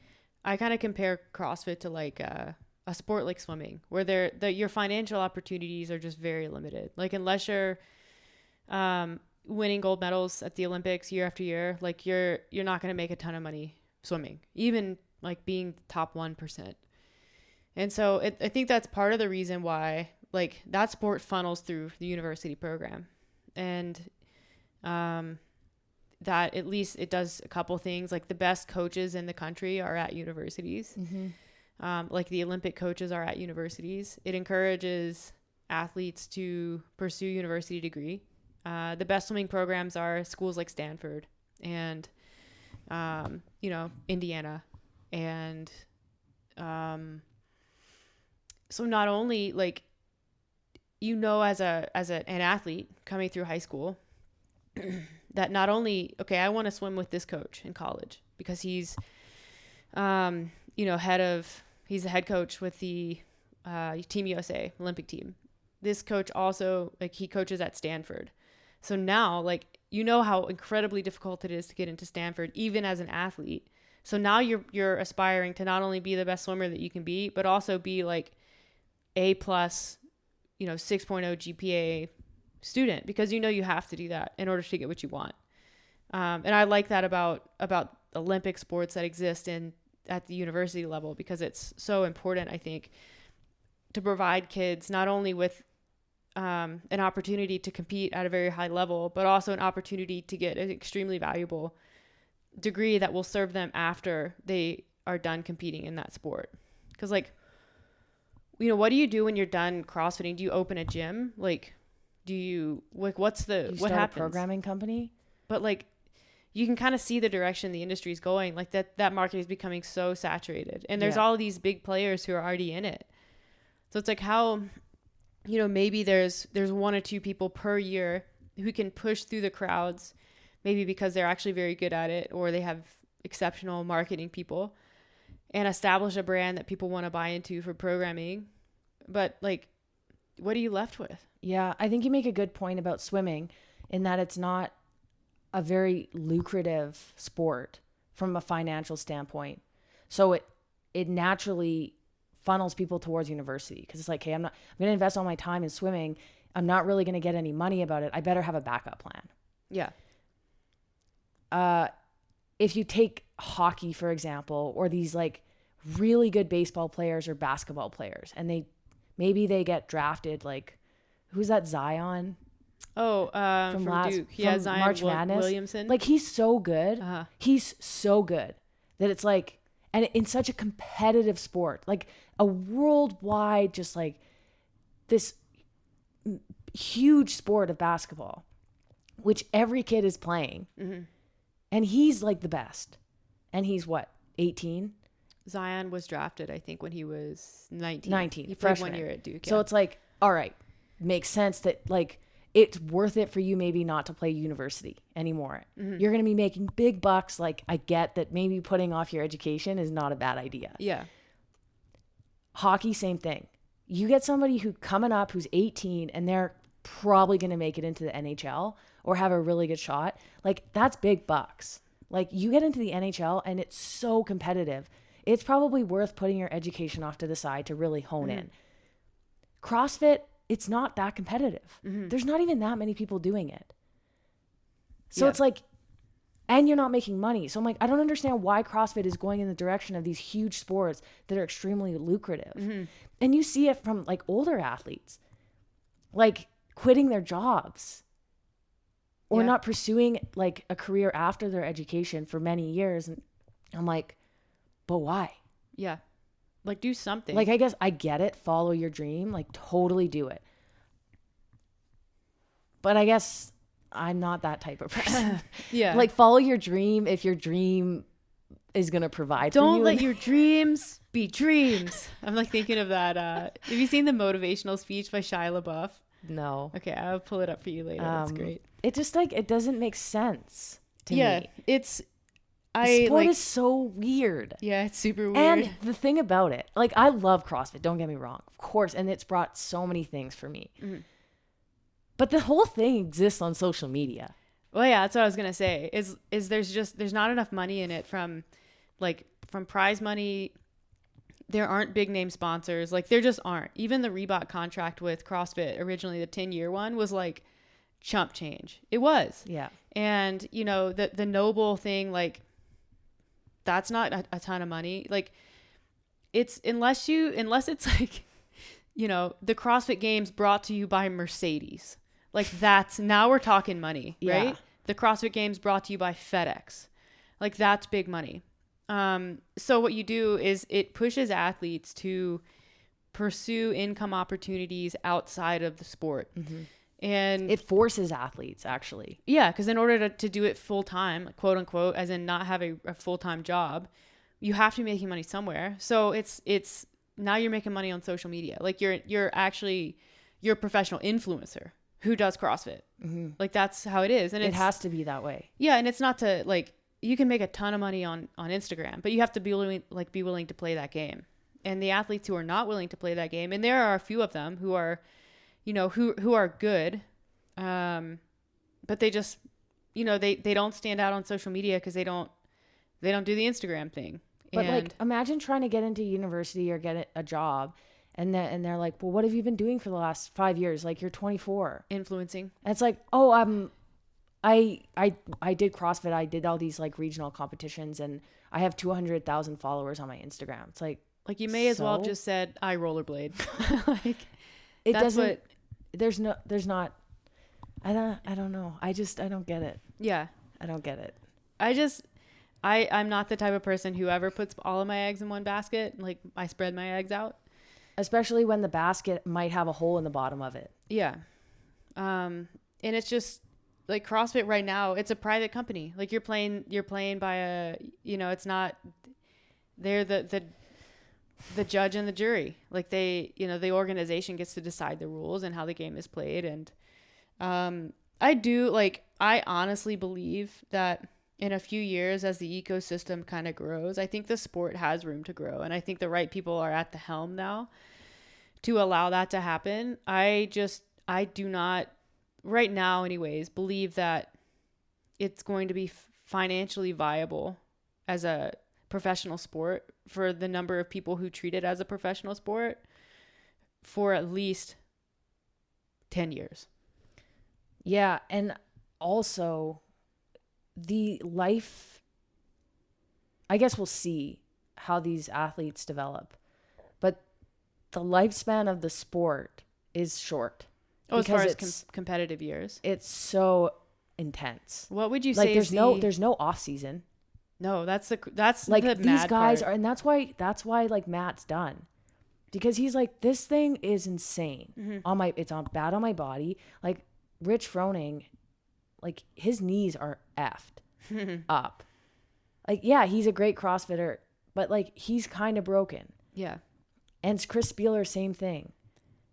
A: I kind of compare CrossFit to like a sport like swimming, where your financial opportunities are just very limited. Like, unless you're winning gold medals at the Olympics year after year, like you're not going to make a ton of money swimming, even like being top 1%. And so I think that's part of the reason why like that sport funnels through the university program, and that at least it does a couple things. Like, the best coaches in the country are at universities. Mm-hmm. Like the Olympic coaches are at universities. It encourages athletes to pursue university degree. The best swimming programs are schools like Stanford and, Indiana. And so not only like, as an athlete coming through high school, that not only, okay, I want to swim with this coach in college because he's, he's the head coach with the Team USA Olympic team. This coach also, like, he coaches at Stanford. So now, like, how incredibly difficult it is to get into Stanford, even as an athlete. So now you're aspiring to not only be the best swimmer that you can be, but also be like A+, 6.0 GPA student, because you have to do that in order to get what you want. And I like that about Olympic sports that exist at the university level, because it's so important, I think, to provide kids not only with an opportunity to compete at a very high level, but also an opportunity to get an extremely valuable degree that will serve them after they are done competing in that sport. Because, like, what do you do when you're done CrossFitting? Do you open a gym? Like, do you, like, what happens?
B: A programming company?
A: But like, you can kind of see the direction the industry is going. Like, that market is becoming so saturated, and there's all of these big players who are already in it. So it's like, how, maybe there's one or two people per year who can push through the crowds, maybe because they're actually very good at it, or they have exceptional marketing people, and establish a brand that people want to buy into for programming. But like, what are you left with?
B: Yeah, I think you make a good point about swimming, in that it's not a very lucrative sport from a financial standpoint. So it naturally funnels people towards university, because it's like, hey, I'm going to invest all my time in swimming. I'm not really going to get any money about it. I better have a backup plan.
A: Yeah.
B: If you take hockey, for example, or these like really good baseball players or basketball players, and maybe they get drafted, like, who's that Zion?
A: Oh, from Duke. Yeah, Zion
B: March Madness.
A: Williamson.
B: Like, he's so good. He's so good that it's like, and in such a competitive sport, like a worldwide, just like this huge sport of basketball, which every kid is playing. Mm-hmm. And he's like the best. And he's what, 18?
A: Zion was drafted, I think, when he was 19.
B: 19.
A: He played
B: freshman.
A: 1 year at Duke.
B: So it's like, all right, makes sense that like it's worth it for you maybe not to play university anymore. Mm-hmm. You're going to be making big bucks. Like, I get that maybe putting off your education is not a bad idea.
A: Yeah.
B: Hockey, same thing. You get somebody who coming up who's 18 and they're probably going to make it into the NHL or have a really good shot. Like, that's big bucks. Like, you get into the NHL and it's so competitive. It's probably worth putting your education off to the side to really hone in. CrossFit, it's not that competitive. Mm-hmm. There's not even that many people doing it. So it's like, and you're not making money. So I'm like, I don't understand why CrossFit is going in the direction of these huge sports that are extremely lucrative. Mm-hmm. And you see it from like older athletes, like quitting their jobs or not pursuing like a career after their education for many years. And I'm like, but why?
A: Yeah. Like, do something.
B: Like, I guess I get it. Follow your dream. Like, totally do it. But I guess I'm not that type of person.
A: Yeah.
B: Like, follow your dream if your dream is going to provide for you.
A: Don't let your dreams be dreams. I'm like thinking of that. Have you seen the motivational speech by Shia LaBeouf?
B: No.
A: Okay, I'll pull it up for you later. That's great.
B: It just like, it doesn't make sense to me.
A: Yeah,
B: The sport is so weird.
A: Yeah, it's super weird.
B: And the thing about it, like, I love CrossFit, don't get me wrong, of course, and it's brought so many things for me. Mm-hmm. But the whole thing exists on social media.
A: Well, yeah, that's what I was gonna say. Is there's not enough money in it from prize money. There aren't big name sponsors. Like, there just aren't. Even the Reebok contract with CrossFit, originally the 10-year one, was like chump change. It was.
B: Yeah. And
A: you know, the Noble thing, like, that's not a ton of money. Like, it's unless it's like, you know, the CrossFit Games brought to you by Mercedes. Like, that's, now we're talking money, right? Yeah. The CrossFit Games brought to you by FedEx. Like, that's big money. So what you do is it pushes athletes to pursue income opportunities outside of the sport. Mm-hmm. And
B: it forces athletes, actually.
A: Yeah, because in order to do it full time, quote unquote, as in not have a full time job, you have to be making money somewhere. So it's now you're making money on social media. Like, you're a professional influencer who does CrossFit. Mm-hmm. Like, that's how it is, and
B: it has to be that way.
A: Yeah, and it's not to, like, you can make a ton of money on Instagram, but you have to be willing to play that game. And the athletes who are not willing to play that game, and there are a few of them who are, you know, who are good, but they just, you know, they don't stand out on social media because they don't do the Instagram thing.
B: But like, imagine trying to get into university or get a job, and they're like, well, what have you been doing for the last 5 years? Like, you're 24.
A: Influencing.
B: And it's like, oh, I did CrossFit. I did all these like regional competitions, and I have 200,000 followers on my Instagram. It's like
A: you may as well have just said I rollerblade. Like,
B: it doesn't. There's not. I don't know. I don't get it.
A: Yeah.
B: I don't get it.
A: I'm not the type of person who ever puts all of my eggs in one basket. Like, I spread my eggs out.
B: Especially when the basket might have a hole in the bottom of it.
A: Yeah. And it's just like CrossFit right now, it's a private company. Like, you're playing by a, you know, it's not, they're the judge and the jury. Like, they, you know, the organization gets to decide the rules and how the game is played. And I honestly believe that in a few years, as the ecosystem kind of grows, I think the sport has room to grow. And I think the right people are at the helm now to allow that to happen. I do not, right now anyways, believe that it's going to be financially viable as a professional sport for the number of people who treat it as a professional sport for at least 10 years.
B: Yeah. And also the life, I guess we'll see how these athletes develop, but the lifespan of the sport is short.
A: Oh, as far as competitive years,
B: it's so intense.
A: What would you
B: like
A: say?
B: There's no off season.
A: No, that's
B: like
A: the
B: these
A: mad
B: guys
A: part.
B: are, and that's why like Matt's done, because he's like, this thing is insane. It's bad on my body. Like Rich Froning, like his knees are effed up. Like, yeah, he's a great CrossFitter, but like he's kind of broken.
A: Yeah.
B: And Chris Spieler, same thing.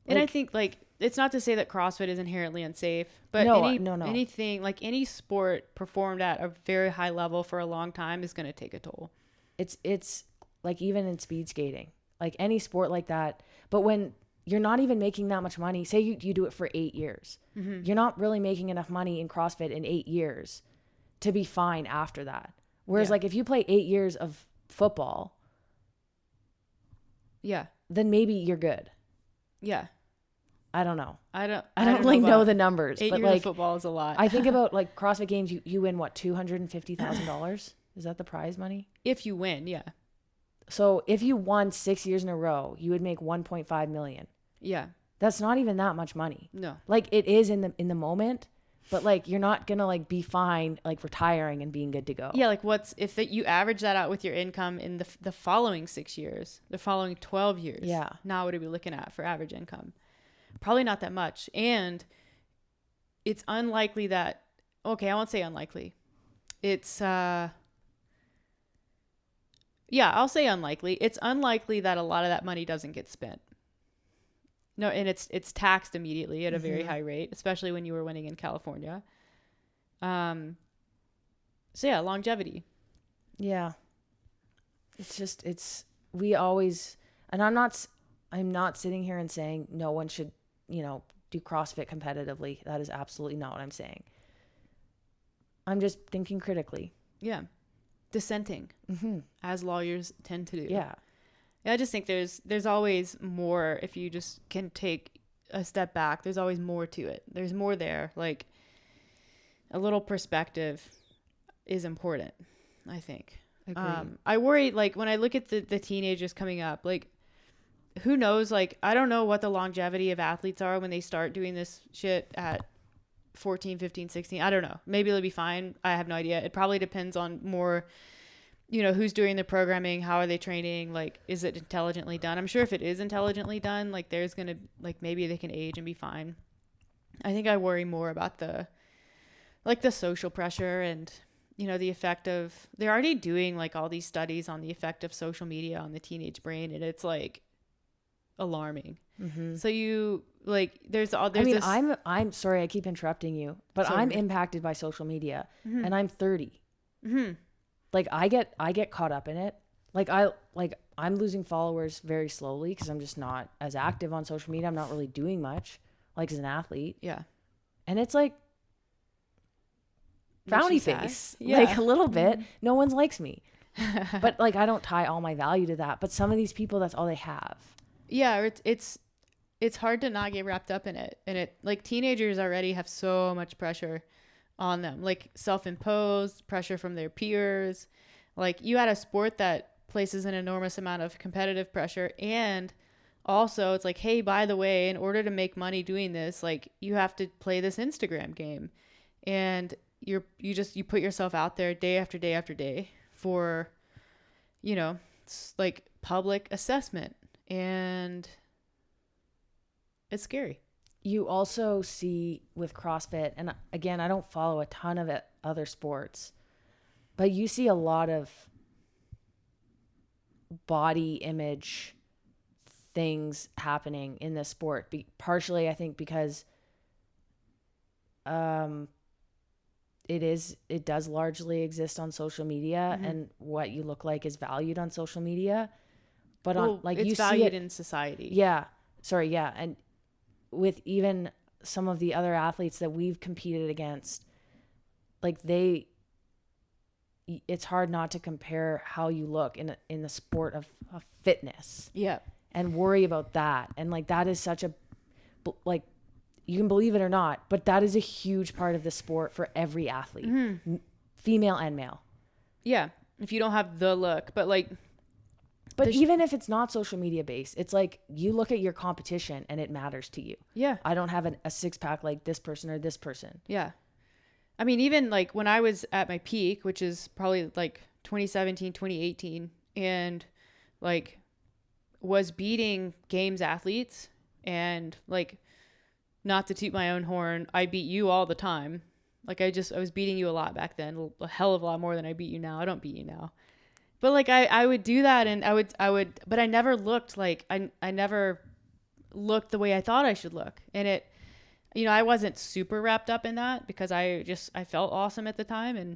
A: And I think like, it's not to say that CrossFit is inherently unsafe, but
B: no.
A: anything, like any sport performed at a very high level for a long time is going to take a toll.
B: It's like, even in speed skating, like any sport like that. But when you're not even making that much money, say you do it for 8 years, you're not really making enough money in CrossFit in 8 years to be fine after that. Whereas like if you play 8 years of football, then maybe you're good.
A: Yeah.
B: I don't know.
A: I don't
B: really know the numbers.
A: 8
B: but
A: years
B: like,
A: of football is a lot.
B: I think about like CrossFit Games, you win what, $250,000? Is that the prize money?
A: If you win, yeah.
B: So if you won 6 years in a row, you would make 1.5 million.
A: Yeah.
B: That's not even that much money.
A: No.
B: Like it is in the moment, but like you're not gonna like be fine like retiring and being good to go.
A: Yeah, like if you average that out with your income in the following 6 years, the following 12 years.
B: Yeah.
A: Now what are we looking at for average income? Probably not that much. And it's unlikely that, okay, I won't say unlikely. It's, I'll say unlikely. It's unlikely that a lot of that money doesn't get spent. No, and it's taxed immediately at a very high rate, especially when you were winning in California. So yeah, longevity.
B: Yeah. It's just, we always, and I'm not sitting here and saying no one should, do CrossFit competitively. That is absolutely not what I'm saying. I'm just thinking critically.
A: Yeah. Dissenting, as lawyers tend to do.
B: Yeah.
A: I just think there's always more. If you just can take a step back, there's always more to it. There's more there. Like a little perspective is important, I think.
B: Agreed.
A: I worry, like when I look at the teenagers coming up, like who knows, like I don't know what the longevity of athletes are when they start doing this shit at 14, 15, 16. I don't know. Maybe they'll be fine. I have no idea. It probably depends on more, who's doing the programming, how are they training, like is it intelligently done? I'm sure if it is intelligently done, like there's gonna, like maybe they can age and be fine. I think I worry more about the social pressure and the effect of, they're already doing like all these studies on the effect of social media on the teenage brain, and it's like alarming. So you like
B: I'm sorry, I keep interrupting you, but I'm impacted by social media, and I'm 30. Like I get caught up in it. I'm losing followers very slowly because I'm just not as active on social media. I'm not really doing much like as an athlete.
A: Yeah.
B: And it's like frowny face, like a little bit. No one likes me, but like I don't tie all my value to that. But some of these people, that's all they have.
A: Yeah, it's hard to not get wrapped up in it. And it, like, teenagers already have so much pressure on them, like self-imposed pressure from their peers. Like you had a sport that places an enormous amount of competitive pressure, and also it's like, hey, by the way, in order to make money doing this, like you have to play this Instagram game, and you put yourself out there day after day after day for like public assessment, and it's scary.
B: You also see with CrossFit, and again, I don't follow a ton of other sports, but you see a lot of body image things happening in this sport. Partially, I think, because it does largely exist on social media, and what you look like is valued on social media. But
A: it's valued in society.
B: Yeah. Sorry. Yeah. And with even some of the other athletes that we've competed against, like it's hard not to compare how you look in the sport of fitness.
A: Yeah.
B: And worry about that. And like, that is such a, like, you can believe it or not, but that is a huge part of the sport for every athlete, female and male.
A: Yeah. If you don't have the look, but like,
B: But even if it's not social media based, it's like you look at your competition and it matters to you.
A: Yeah.
B: I don't have a six pack like this person or this person.
A: Yeah. I mean, even like when I was at my peak, which is probably like 2017, 2018, and like was beating games athletes, and like, not to toot my own horn, I beat you all the time. Like I was beating you a lot back then, a hell of a lot more than I beat you now. I don't beat you now. But like I would do that, and I would, but I never looked like, I never looked the way I thought I should look. And it, you know, I wasn't super wrapped up in that because I felt awesome at the time and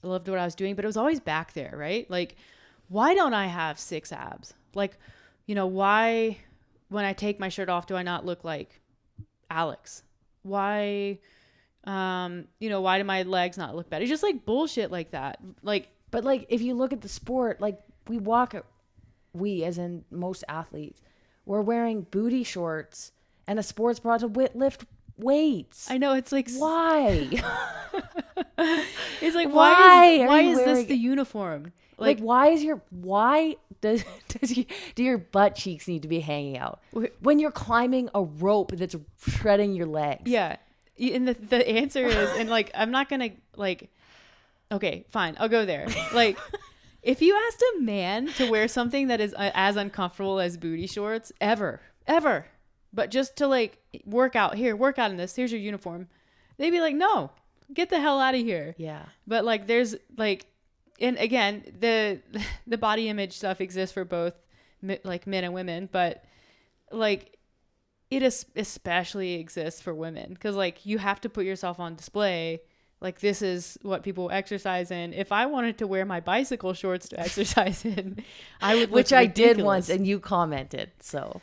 A: loved what I was doing, but it was always back there, right? Like, why don't I have 6 abs? Like, you know, why, when I take my shirt off, do I not look like Alex? Why, you know, why do my legs not look better? It's just like bullshit like that. Like,
B: but like, if you look at the sport, like we as in most athletes, we're wearing booty shorts and a sports bra to lift weights.
A: I know, it's like,
B: why?
A: It's like, why is
B: wearing,
A: this the uniform?
B: Like why do your butt cheeks need to be hanging out when you're climbing a rope that's shredding your legs?
A: Yeah. And the answer is, and like, I'm not going to like, okay, fine, I'll go there. Like, if you asked a man to wear something that is as uncomfortable as booty shorts ever, but just to like work out in this, here's your uniform, they'd be like, no, get the hell out of here.
B: Yeah.
A: But like, there's like, and again, the body image stuff exists for both like men and women, but like it especially exists for women, because like you have to put yourself on display. Like, this is what people exercise in. If I wanted to wear my bicycle shorts to exercise in, I would look
B: which I
A: ridiculous.
B: did once, and you commented. So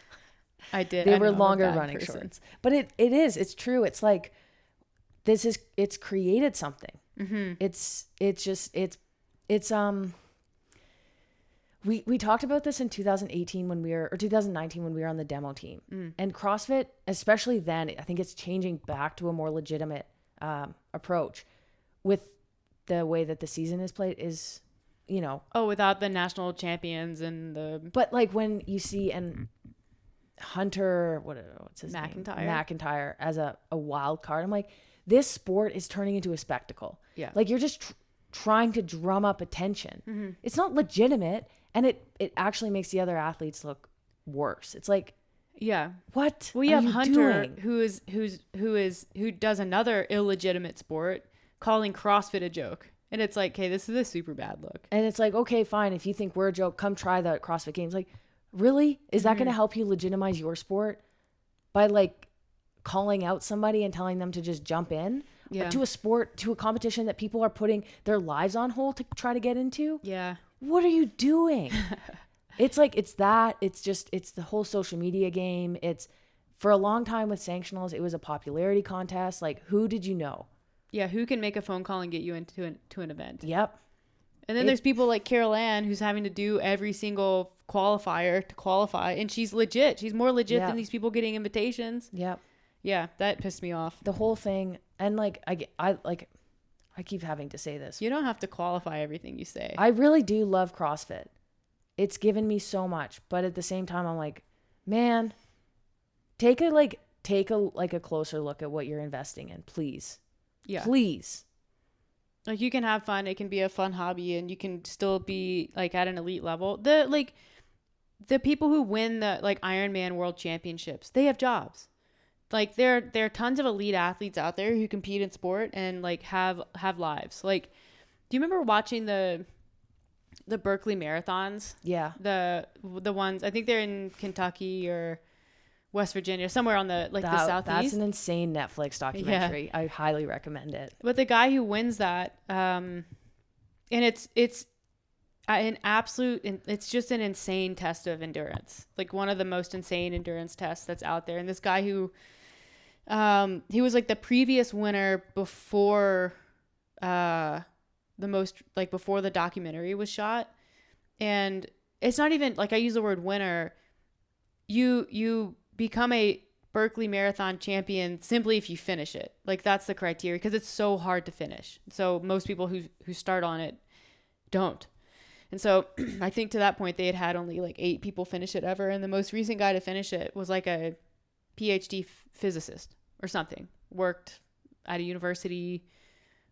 A: I did.
B: They were longer running shorts. But it's true. It's like, it's created something. Mm-hmm. We talked about this in 2018 or 2019 when we were on the demo team. And CrossFit, especially then, I think it's changing back to a more legitimate approach with the way that the season is played, is, you know,
A: without the national champions and
B: but like when you see Hunter, what's his name? McIntyre as a wild card, I'm like, this sport is turning into a spectacle.
A: Yeah.
B: Like, you're just trying to drum up attention. Mm-hmm. It's not legitimate, and it actually makes the other athletes look worse. It's like,
A: yeah.
B: What?
A: Well, you have Hunter who does another illegitimate sport, calling CrossFit a joke. And it's like, hey, this is a super bad look.
B: And it's like, okay, fine. If you think we're a joke, come try the CrossFit Games. Like, really? Is that going to help you legitimize your sport by like calling out somebody and telling them to just jump in to a sport, to a competition that people are putting their lives on hold to try to get into?
A: Yeah.
B: What are you doing? It's like, it's the whole social media game. It's, for a long time with sanctionals, it was a popularity contest. Like, who did you know?
A: Yeah, who can make a phone call and get you into an event?
B: Yep.
A: And then there's people like Carol Ann, who's having to do every single qualifier to qualify, and she's legit. She's more legit than these people getting invitations.
B: Yep.
A: Yeah, that pissed me off.
B: The whole thing, and like I keep having to say this.
A: You don't have to qualify everything you say.
B: I really do love CrossFit. It's given me so much, but at the same time, I'm like, man, take a closer look at what you're investing in, please.
A: Yeah.
B: Please.
A: Like, you can have fun. It can be a fun hobby, and you can still be like at an elite level. The people who win the like Ironman World Championships, they have jobs. Like, there are tons of elite athletes out there who compete in sport and like have lives. Like, do you remember watching the Berkeley marathons?
B: Yeah.
A: The ones, I think they're in Kentucky or West Virginia, somewhere on the the southeast.
B: That's an insane Netflix documentary. Yeah. I highly recommend it.
A: But the guy who wins that, and it's an absolute, it's just an insane test of endurance. Like, one of the most insane endurance tests that's out there. And this guy who, he was like the previous winner before, before the documentary was shot. And it's not even like, I use the word winner. You become a Berkeley marathon champion simply if you finish it. Like, that's the criteria, because it's so hard to finish. So most people who start on it don't. And so I think to that point, they had only like 8 people finish it ever. And the most recent guy to finish it was like a PhD physicist or something, worked at a university.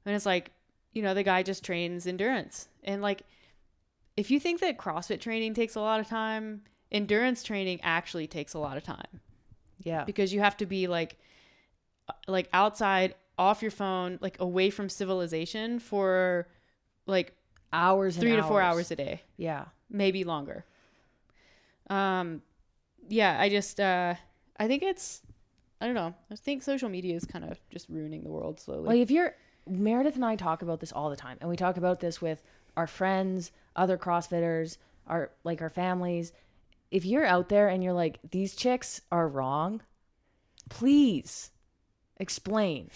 A: And it's like, the guy just trains endurance. And like, if you think that CrossFit training takes a lot of time, endurance training actually takes a lot of time.
B: Yeah.
A: Because you have to be like outside, off your phone, like away from civilization for like
B: hours,
A: 3 to 4 hours a day.
B: Yeah.
A: Maybe longer. Yeah, I think I don't know. I think social media is kind of just ruining the world slowly.
B: Like Meredith and I talk about this all the time, and we talk about this with our friends, other CrossFitters, our families. If you're out there and you're like, these chicks are wrong, please explain.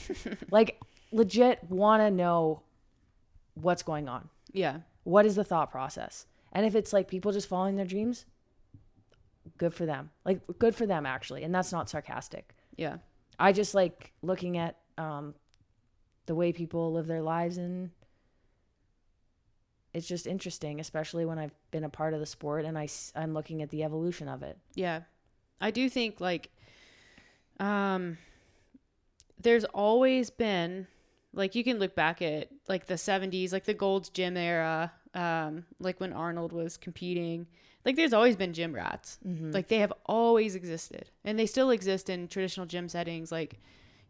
B: Like, legit want to know what's going on.
A: Yeah.
B: What is the thought process? And if it's like people just following their dreams, good for them. Like, good for them, actually. And that's not sarcastic.
A: Yeah.
B: I just like looking at the way people live their lives, and it's just interesting, especially when I've been a part of the sport and I'm looking at the evolution of it.
A: Yeah. I do think like there's always been, like, you can look back at like the 70s, like the Gold's Gym era, like when Arnold was competing. Like, there's always been gym rats. Mm-hmm. Like, they have always existed, and they still exist in traditional gym settings. Like,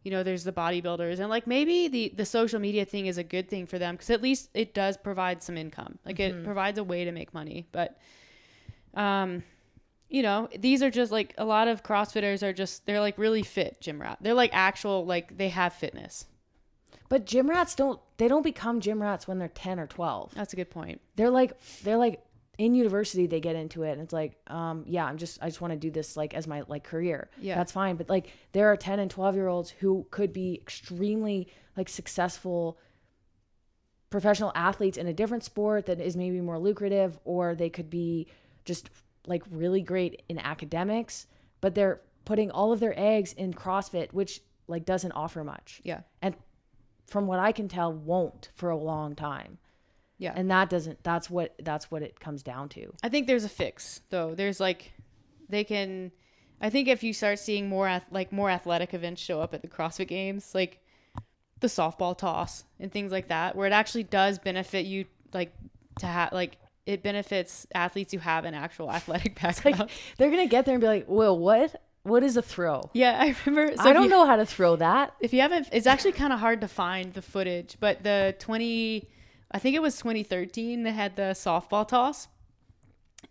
A: there's the bodybuilders, and like maybe the social media thing is a good thing for them, because at least it does provide some income. Like, it provides a way to make money. But these are just like, a lot of CrossFitters they're like really fit gym rat. They're like actual, like, they have fitness.
B: But gym rats don't become gym rats when they're 10 or 12.
A: That's a good point.
B: They're like in university, they get into it, and it's like, I just want to do this like as my like career. Yeah, that's fine. But like, there are 10 and 12-year-olds who could be extremely like successful professional athletes in a different sport that is maybe more lucrative, or they could be just like really great in academics, but they're putting all of their eggs in CrossFit, which like doesn't offer much.
A: Yeah.
B: And from what I can tell, won't for a long time.
A: Yeah.
B: And that's what it comes down to.
A: I think there's a fix though. There's like, I think if you start seeing more athletic events show up at the CrossFit Games, like the softball toss and things like that, where it actually does benefit you, like, to have, like, it benefits athletes who have an actual athletic background.
B: Like, they're going to get there and be like, well, what is a throw?
A: Yeah, I remember.
B: So I don't know how to throw that.
A: If you haven't, it's actually kind of hard to find the footage, but I think it was 2013, they had the softball toss,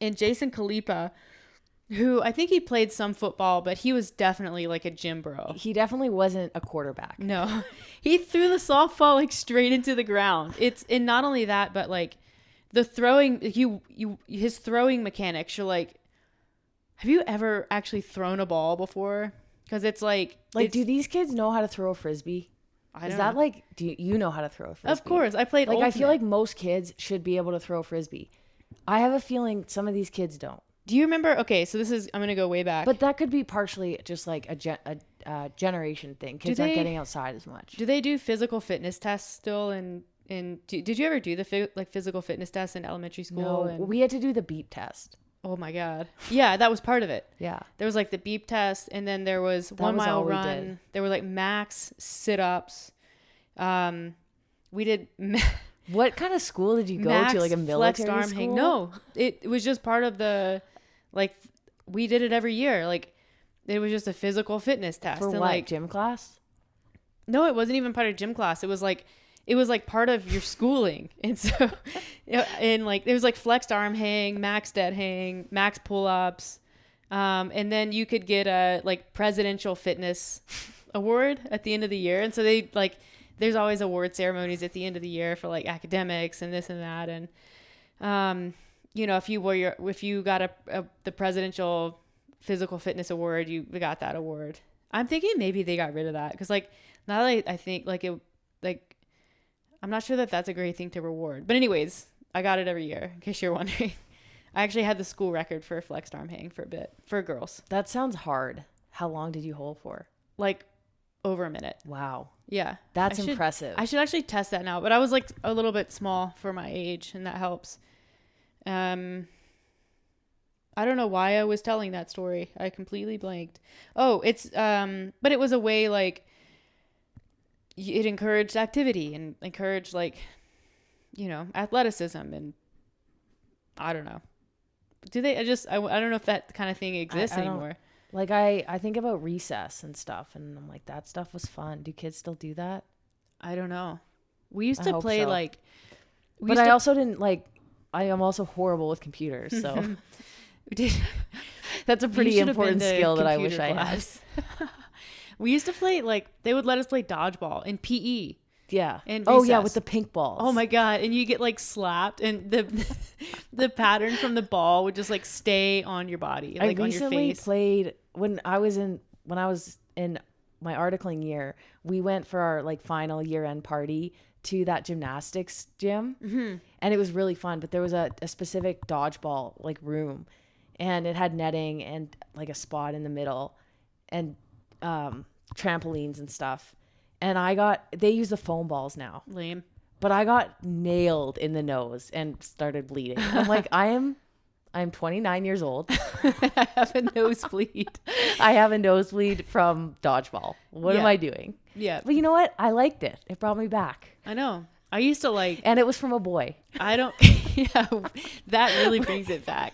A: and Jason Kalipa, who I think he played some football, but he was definitely like a gym bro.
B: He definitely wasn't a quarterback.
A: No, he threw the softball like straight into the ground. And not only that, but like the throwing, his throwing mechanics, you're like, have you ever actually thrown a ball before? Because it's like,
B: do these kids know how to throw a Frisbee? Is that like, do you know how to throw a Frisbee?
A: Of course. I played
B: like
A: Ultimate.
B: I feel like most kids should be able to throw a Frisbee. I have a feeling some of these kids don't.
A: Do you remember? Okay, so I'm going to go way back.
B: But that could be partially just like a generation thing. Kids aren't getting outside as much.
A: Do they do physical fitness tests still? Did you ever do the physical fitness tests in elementary school?
B: No, we had to do the beep test.
A: Oh my God. Yeah, that was part of it.
B: Yeah.
A: There was like the beep test, and then there was 1 mile run. There were like max sit-ups. We did
B: what kind of school did you go to? Like a military
A: arm
B: school?
A: Hang. No, it was just part of the, like, we did it every year. Like, it was just a physical fitness test.
B: For
A: and
B: what,
A: like,
B: gym class?
A: No, it wasn't even part of gym class. It was like part of your schooling. And so, and like, it was like flexed arm hang, max dead hang, max pull-ups. And then you could get a like presidential fitness award at the end of the year. And so they like, there's always award ceremonies at the end of the year for like academics and this and that. And, if you got the presidential physical fitness award, you got that award. I'm thinking maybe they got rid of that. Cause like, now that I think like it, like, I'm not sure that that's a great thing to reward, but anyways, I got it every year in case you're wondering. I actually had the school record for a flexed arm hang for a bit for girls.
B: That sounds hard. How long did you hold for?
A: Like over a minute.
B: Wow.
A: Yeah.
B: That's impressive.
A: I should actually test that now, but I was like a little bit small for my age, and that helps. I don't know why I was telling that story. I completely blanked. Oh, it's but it was a way like it encouraged activity and encouraged like, you know, athleticism, and I don't know. Do they? I don't know if that kind of thing exists anymore.
B: Like I think about recess and stuff, and I'm like, that stuff was fun. Do kids still do that?
A: I don't know. We used to play like,
B: but I also didn't like. I am also horrible with computers, so. That's a pretty important skill that I wish I had.
A: We used to play like they would let us play dodgeball in PE.
B: Yeah. Oh yeah, with the pink balls.
A: Oh my god! And you get like slapped, and the pattern from the ball would just like stay on your body, like on your face. I recently
B: played when I was in my articling year. We went for our like final year-end party to that gymnastics gym, and it was really fun. But there was a specific dodgeball like room. And it had netting and like a spot in the middle and trampolines and stuff. And they use the foam balls now.
A: Lame.
B: But I got nailed in the nose and started bleeding. I'm like, I'm 29 years old.
A: I have a nosebleed.
B: I have a nosebleed from dodgeball. What am I doing?
A: Yeah.
B: But you know what? I liked it. It brought me back.
A: I know. I used to like.
B: And it was from a boy.
A: Yeah, that really brings it back.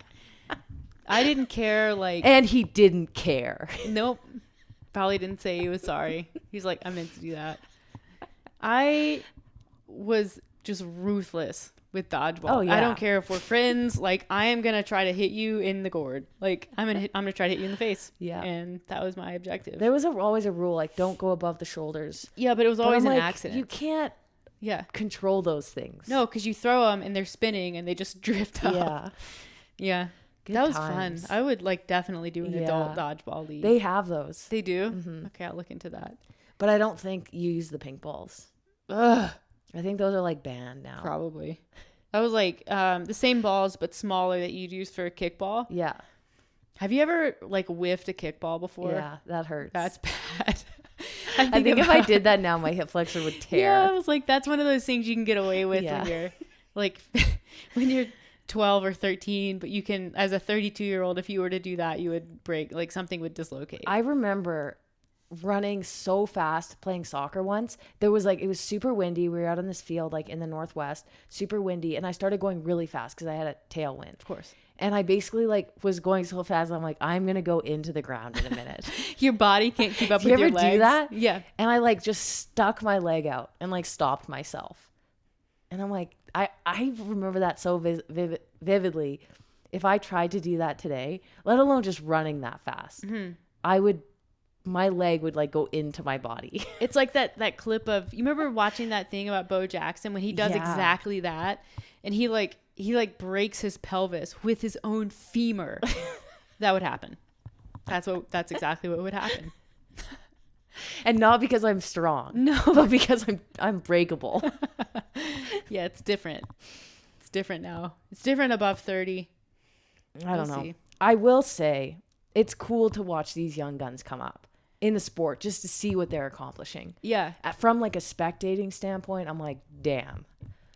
A: I didn't care, like...
B: And he didn't care.
A: Nope. Probably didn't say he was sorry. He's like, I meant to do that. I was just ruthless with dodgeball. Oh, yeah. I don't care if we're friends. Like, I am going to try to hit you in the gourd. Like, I'm going to try to hit you in the face.
B: Yeah.
A: And that was my objective.
B: There was always a rule, like, don't go above the shoulders.
A: Yeah, but it was always an accident.
B: You can't control those things.
A: No, because you throw them and they're spinning and they just drift up.
B: Yeah.
A: Yeah.
B: Good
A: that was
B: times.
A: fun. I would like definitely do an adult dodgeball league.
B: They have those.
A: They do? Mm-hmm. Okay, I'll look into that.
B: But I don't think you use the pink balls.
A: Ugh.
B: I think those are like banned now.
A: Probably. That was like the same balls but smaller that you'd use for a kickball.
B: Yeah.
A: Have you ever like whiffed a kickball before?
B: Yeah, that hurts.
A: That's bad.
B: I think if I did that now, my hip flexor would tear.
A: Yeah, I was like, that's one of those things you can get away with when you're like when you're 12 or 13, but you can, as a 32-year-old, if you were to do that, you would break, like something would dislocate.
B: I remember running so fast playing soccer once. There was like, it was super windy. We were out on this field, like in the Northwest, super windy. And I started going really fast because I had a tailwind.
A: Of course.
B: And I basically like was going so fast. I'm like, I'm going to go into the ground in a minute.
A: Your body can't keep up with your legs.
B: You ever do that?
A: Yeah.
B: And I like just stuck my leg out and like stopped myself. And I'm like, I remember that so vividly. If I tried to do that today, let alone just running that fast, my leg would like go into my body.
A: It's like that clip of, you remember watching that thing about Bo Jackson when he does exactly that, and he breaks his pelvis with his own femur. That would happen. That's exactly what would happen.
B: And not because I'm strong.
A: No,
B: but because I'm breakable.
A: Yeah, it's different. It's different now. It's different above 30.
B: I don't know. I will say it's cool to watch these young guns come up in the sport just to see what they're accomplishing.
A: Yeah.
B: From like a spectating standpoint, I'm like, damn.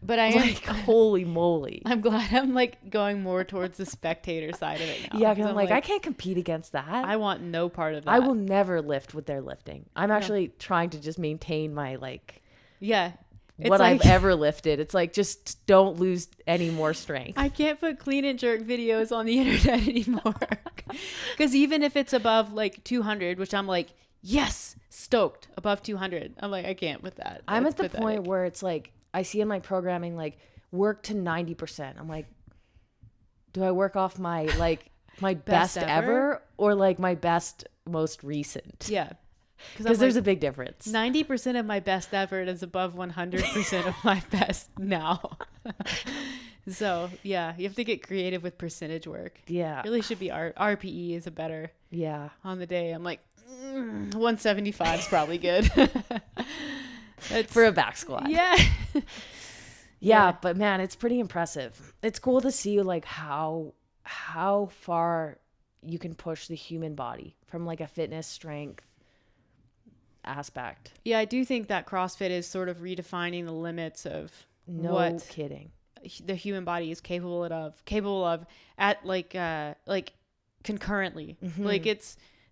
A: But I am
B: like, holy moly.
A: I'm glad I'm like going more towards the spectator side of it now.
B: Yeah, because I'm like, I can't compete against that.
A: I want no part of that.
B: I will never lift what they're lifting. I'm actually trying to just maintain my like, what I've ever lifted. It's like, just don't lose any more strength.
A: I can't put clean and jerk videos on the internet anymore. Because even if it's above like 200, which I'm like, yes, stoked, above 200. I'm like, I can't with that.
B: I'm at the point where it's like, I see in my programming, like, work to 90%. I'm like, do I work off my, like, my best ever or, like, my best most recent?
A: Yeah.
B: Because there's a big difference.
A: 90% of my best effort is above 100% of my best now. So, yeah, you have to get creative with percentage work.
B: Yeah.
A: Really should be RPE is a better.
B: Yeah.
A: On the day, I'm like, 175 is probably good.
B: It's for a back squat.
A: Yeah.
B: Yeah, but man, it's pretty impressive. It's cool to see like how far you can push the human body from like a fitness strength aspect.
A: Yeah, I do think that CrossFit is sort of redefining the limits of
B: kidding.
A: the human body is capable of at like concurrently. Like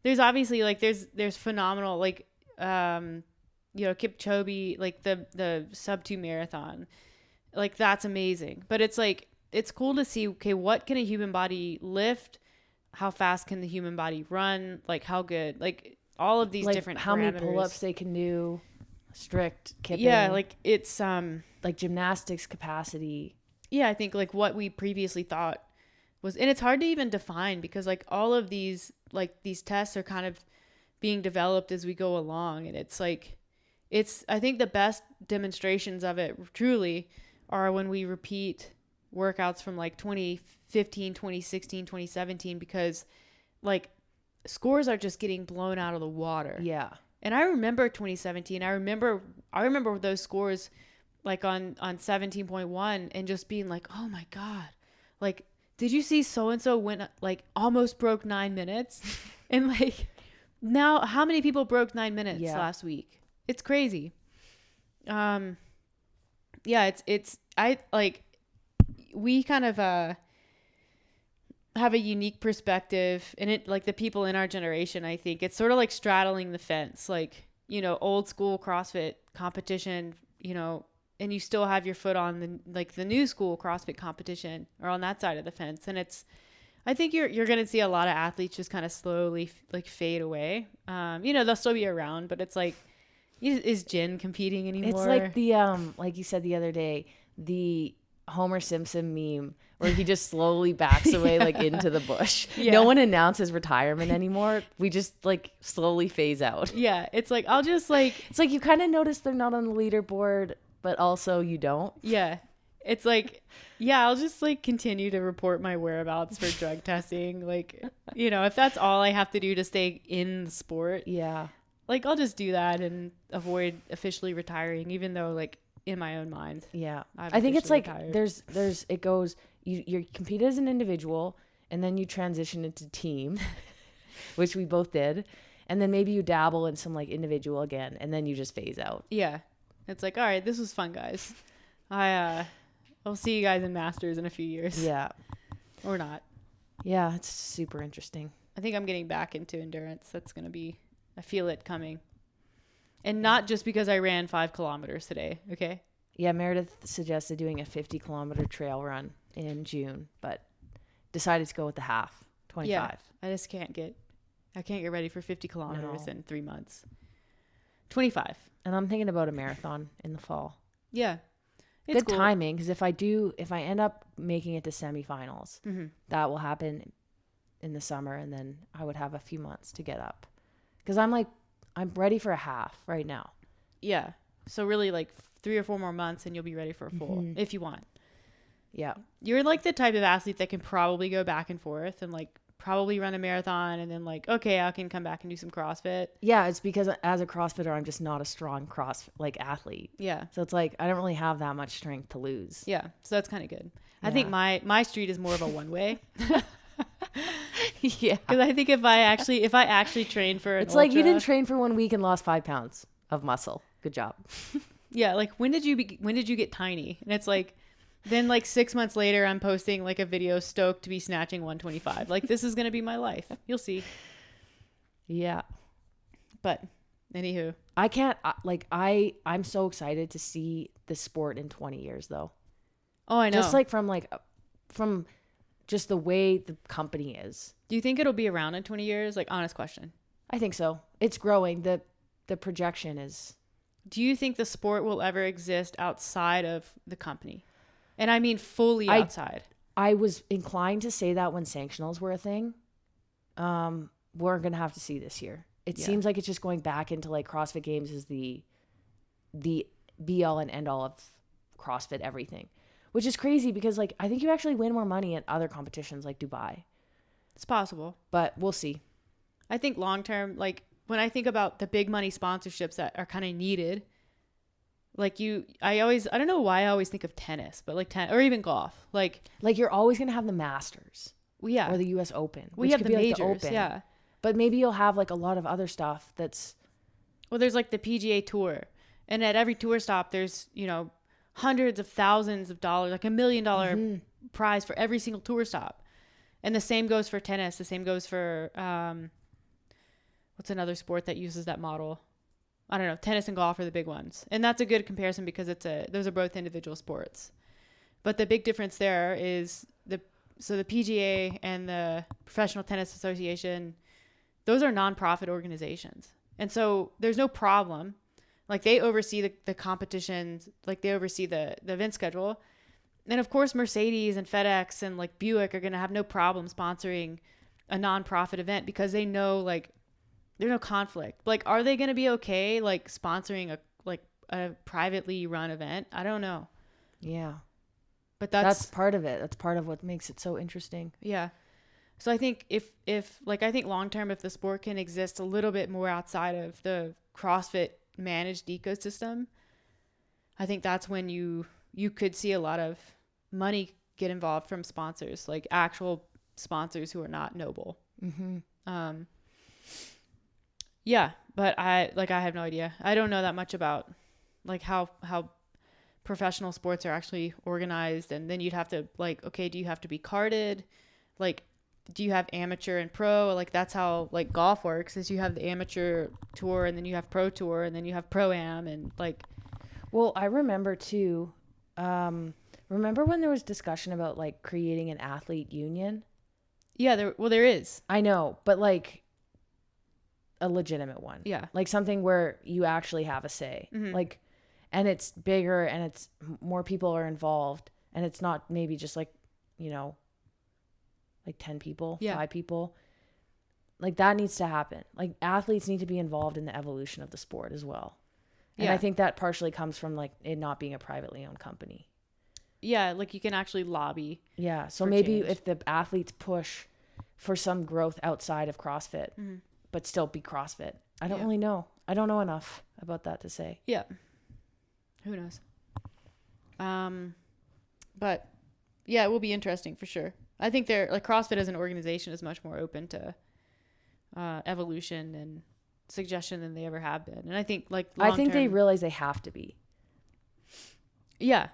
A: there's obviously like there's phenomenal like Kipchoge, like the sub 2 marathon, like that's amazing. But it's like it's cool to see, okay, what can a human body lift? How fast can the human body run? Like how good, like all of these
B: like
A: different
B: how
A: parameters.
B: many pull-ups they can do, strict kipping.
A: Yeah, like it's
B: like gymnastics capacity.
A: Yeah, I think like what we previously thought was, and it's hard to even define because like all of these tests are kind of being developed as we go along, and it's like I think the best demonstrations of it truly are when we repeat workouts from like 2015, 2016, 2017, because like scores are just getting blown out of the water.
B: Yeah.
A: And I remember 2017. I remember those scores like on 17.1 and just being like, oh my God, like, did you see so-and-so went like almost broke 9 minutes? And like now how many people broke 9 minutes last week? It's crazy. Yeah, I like, we kind of have a unique perspective, and it like the people in our generation, I think it's sort of like straddling the fence, like, old school CrossFit competition, and you still have your foot on the new school CrossFit competition, or on that side of the fence. And I think you're going to see a lot of athletes just kind of slowly like fade away. They'll still be around, but it's like, is Jen competing anymore?
B: It's like the like you said the other day, the Homer Simpson meme where he just slowly backs away like into the bush. Yeah. No one announces retirement anymore. We just like slowly phase out.
A: Yeah, it's like I'll just like,
B: it's like you kind of notice they're not on the leaderboard, but also you don't.
A: Yeah. It's like, yeah, I'll just like continue to report my whereabouts for drug testing. Like, if that's all I have to do to stay in the sport.
B: Yeah.
A: Like, I'll just do that and avoid officially retiring, even though like in my own mind.
B: Yeah. I think it's like
A: retired.
B: it goes, you compete as an individual, and then you transition into team, which we both did. And then maybe you dabble in some like individual again, and then you just phase out.
A: Yeah. It's like, all right, this was fun, guys. I'll see you guys in Masters in a few years.
B: Yeah.
A: Or not.
B: Yeah, it's super interesting.
A: I think I'm getting back into endurance. I feel it coming. And not just because I ran 5 kilometers today, okay?
B: Yeah, Meredith suggested doing a 50-kilometer trail run in June, but decided to go with the half, 25.
A: Yeah, I can't get ready for 50 kilometers in 3 months. 25.
B: And I'm thinking about a marathon in the fall.
A: Yeah.
B: It's good timing, because if I end up making it to semifinals, that will happen in the summer, and then I would have a few months to get up. Because I'm ready for a half right now.
A: Yeah. So really like 3 or 4 more months and you'll be ready for a full, if you want.
B: Yeah.
A: You're like the type of athlete that can probably go back and forth and like probably run a marathon and then like, okay, I can come back and do some CrossFit.
B: Yeah, it's because as a CrossFitter, I'm just not a strong athlete.
A: Yeah.
B: So it's like I don't really have that much strength to lose.
A: Yeah. So that's kind of good. Yeah. I think my street is more of a one way.
B: Yeah.
A: Because I think if I actually trained for
B: it's like you didn't train for 1 week and lost 5 pounds of muscle. Good job.
A: Yeah. Like when did you get tiny? And it's like, then like 6 months later, I'm posting like a video stoked to be snatching 125. Like this is going to be my life. You'll see.
B: Yeah.
A: But anywho,
B: I can't I'm so excited to see the sport in 20 years though.
A: Oh, I know.
B: Just like from just the way the company is.
A: Do you think it'll be around in 20 years? Like, honest question.
B: I think so. It's growing. The projection is.
A: Do you think the sport will ever exist outside of the company? And I mean fully outside.
B: I was inclined to say that when sanctionals were a thing. We're going to have to see this year. It seems like it's just going back into like CrossFit Games is the be all and end all of CrossFit everything. Which is crazy because like I think you actually win more money at other competitions like Dubai.
A: It's possible.
B: But we'll see.
A: I think long term, like when I think about the big money sponsorships that are kind of needed, like I don't know why I always think of tennis, but like or even golf. Like
B: you're always going to have the Masters.
A: Well, yeah.
B: Or the US Open.
A: We have the majors,
B: like the Open.
A: Yeah.
B: But maybe you'll have like a lot of other stuff that's.
A: Well, there's like the PGA Tour. And at every tour stop, there's, hundreds of thousands of dollars, like $1 million prize for every single tour stop. And the same goes for tennis. The same goes for, what's another sport that uses that model? I don't know. Tennis and golf are the big ones. And that's a good comparison because those are both individual sports. But the big difference there is the PGA and the Professional Tennis Association, those are nonprofit organizations. And so there's no problem. Like they oversee the competitions, like they oversee the event schedule. And of course, Mercedes and FedEx and like Buick are going to have no problem sponsoring a nonprofit event because they know like there's no conflict. Like, are they going to be okay like sponsoring a privately run event? I don't know.
B: Yeah.
A: But
B: that's part of it. That's part of what makes it so interesting.
A: Yeah. So I think if I think long term, if the sport can exist a little bit more outside of the CrossFit managed ecosystem, I think that's when you could see a lot of money get involved from sponsors, like actual sponsors who are not noble. Yeah, but I have no idea. I don't know that much about like how professional sports are actually organized. And then you'd have to like, okay, do you have to be carded? Like, do you have amateur and pro? Like that's how like golf works, is you have the amateur tour and then you have pro tour and then you have pro-am and like.
B: Well, I remember too, remember when there was discussion about like creating an athlete union?
A: Yeah, there is.
B: I know, but like a legitimate one. Yeah. Like something where you actually have a say. Like, and it's bigger and it's more people are involved and it's not maybe just like, you know, like 10 people, 5 people. Like that needs to happen. Like athletes need to be involved in the evolution of the sport as well. And I think that partially comes from like it not being a privately owned company.
A: Yeah, like you can actually lobby.
B: Yeah, so maybe change. If the athletes push for some growth outside of CrossFit, but still be CrossFit. I don't really know. I don't know enough about that to say.
A: Yeah. Who knows? But yeah, it will be interesting for sure. I think CrossFit as an organization is much more open to evolution and suggestion than they ever have been. And I think
B: they realize they have to be.
A: Yeah.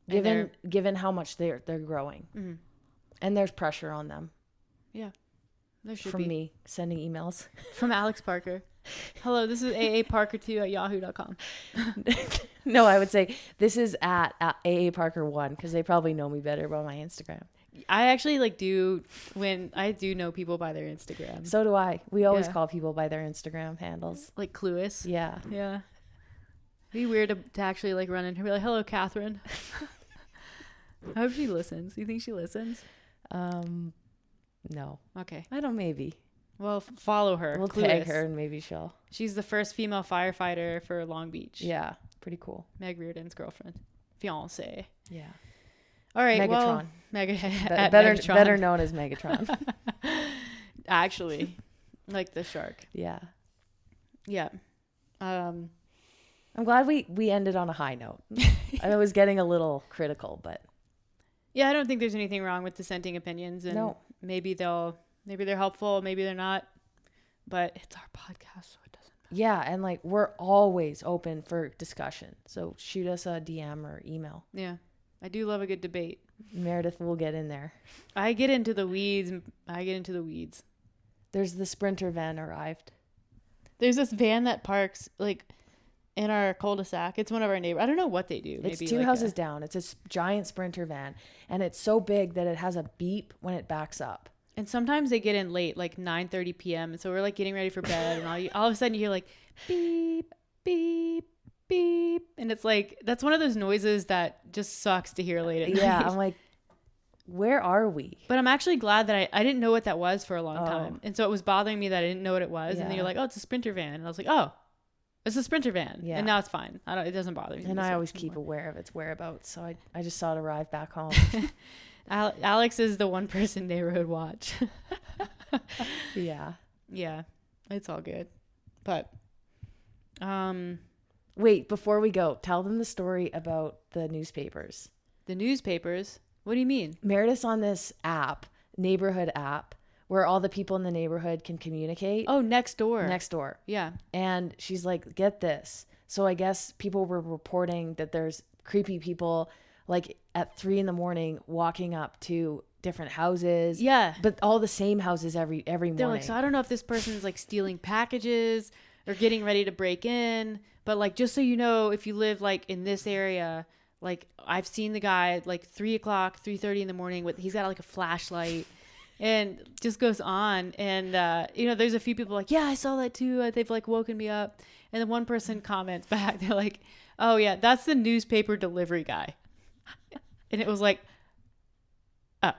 B: Given how much they're growing. And there's pressure on them.
A: Yeah. There should
B: from
A: be.
B: Me sending emails.
A: From Alex Parker. Hello, this is aaparker2@yahoo.com.
B: No, I would say this is at aaparker1 because they probably know me better by my Instagram.
A: I actually I do know people by their Instagram.
B: So do I. We always call people by their Instagram handles.
A: Like Clueless.
B: Yeah.
A: Yeah. It'd be weird to actually like run into her and be like, hello, Catherine. I hope she listens. You think she listens?
B: No.
A: Okay.
B: I don't, maybe.
A: Well, follow her.
B: We'll tag her and maybe she'll.
A: She's the first female firefighter for Long Beach.
B: Yeah. Pretty cool.
A: Meg Reardon's girlfriend. Fiancé.
B: Yeah.
A: All right.
B: Megatron.
A: Well,
B: better known as Megatron.
A: Actually, like the shark.
B: Yeah.
A: Yeah.
B: I'm glad we ended on a high note. I was getting a little critical, but.
A: Yeah, I don't think there's anything wrong with dissenting opinions, and maybe they're helpful, maybe they're not, but it's our podcast, so it doesn't matter.
B: Yeah, and like we're always open for discussion, so shoot us a DM or email.
A: Yeah, I do love a good debate.
B: Meredith will get in there.
A: I get into the weeds.
B: There's the Sprinter van arrived.
A: There's this van that parks like in our cul-de-sac. It's one of our neighbors. I don't know what they do.
B: It's maybe 2 houses down. It's a giant Sprinter van, and it's so big that it has a beep when it backs up.
A: And sometimes they get in late, like 9:30 p.m. And so we're like getting ready for bed, and all of a sudden you hear like beep, beep, beep, and it's like that's one of those noises that just sucks to hear late at night.
B: Yeah, I'm like, where are we?
A: But I'm actually glad that I didn't know what that was for a long time, and so it was bothering me that I didn't know what it was. And then you're like, oh, it's a Sprinter van, and I was like, oh. It's a Sprinter van, and now it's fine. It doesn't bother me.
B: And I always keep aware of its whereabouts, so I just saw it arrive back home.
A: Alex is the one person neighborhood watch.
B: Yeah,
A: it's all good. But,
B: wait, before we go, tell them the story about the newspapers.
A: The newspapers? What do you mean?
B: Meredith's on this app, neighborhood app, where all the people in the neighborhood can communicate.
A: Oh, next door.
B: Yeah. And she's like, get this. So I guess people were reporting that there's creepy people like at 3 a.m. walking up to different houses.
A: Yeah.
B: But all the same houses every morning.
A: They're like, so I don't know if this person's like stealing packages or getting ready to break in, but like, just so you know, if you live like in this area, like I've seen the guy at like 3:30 in the morning he's got like a flashlight and just goes on. And, there's a few people like, yeah, I saw that too. They've like woken me up. And then one person comments back, they're like, oh yeah, that's the newspaper delivery guy. And it was like, oh.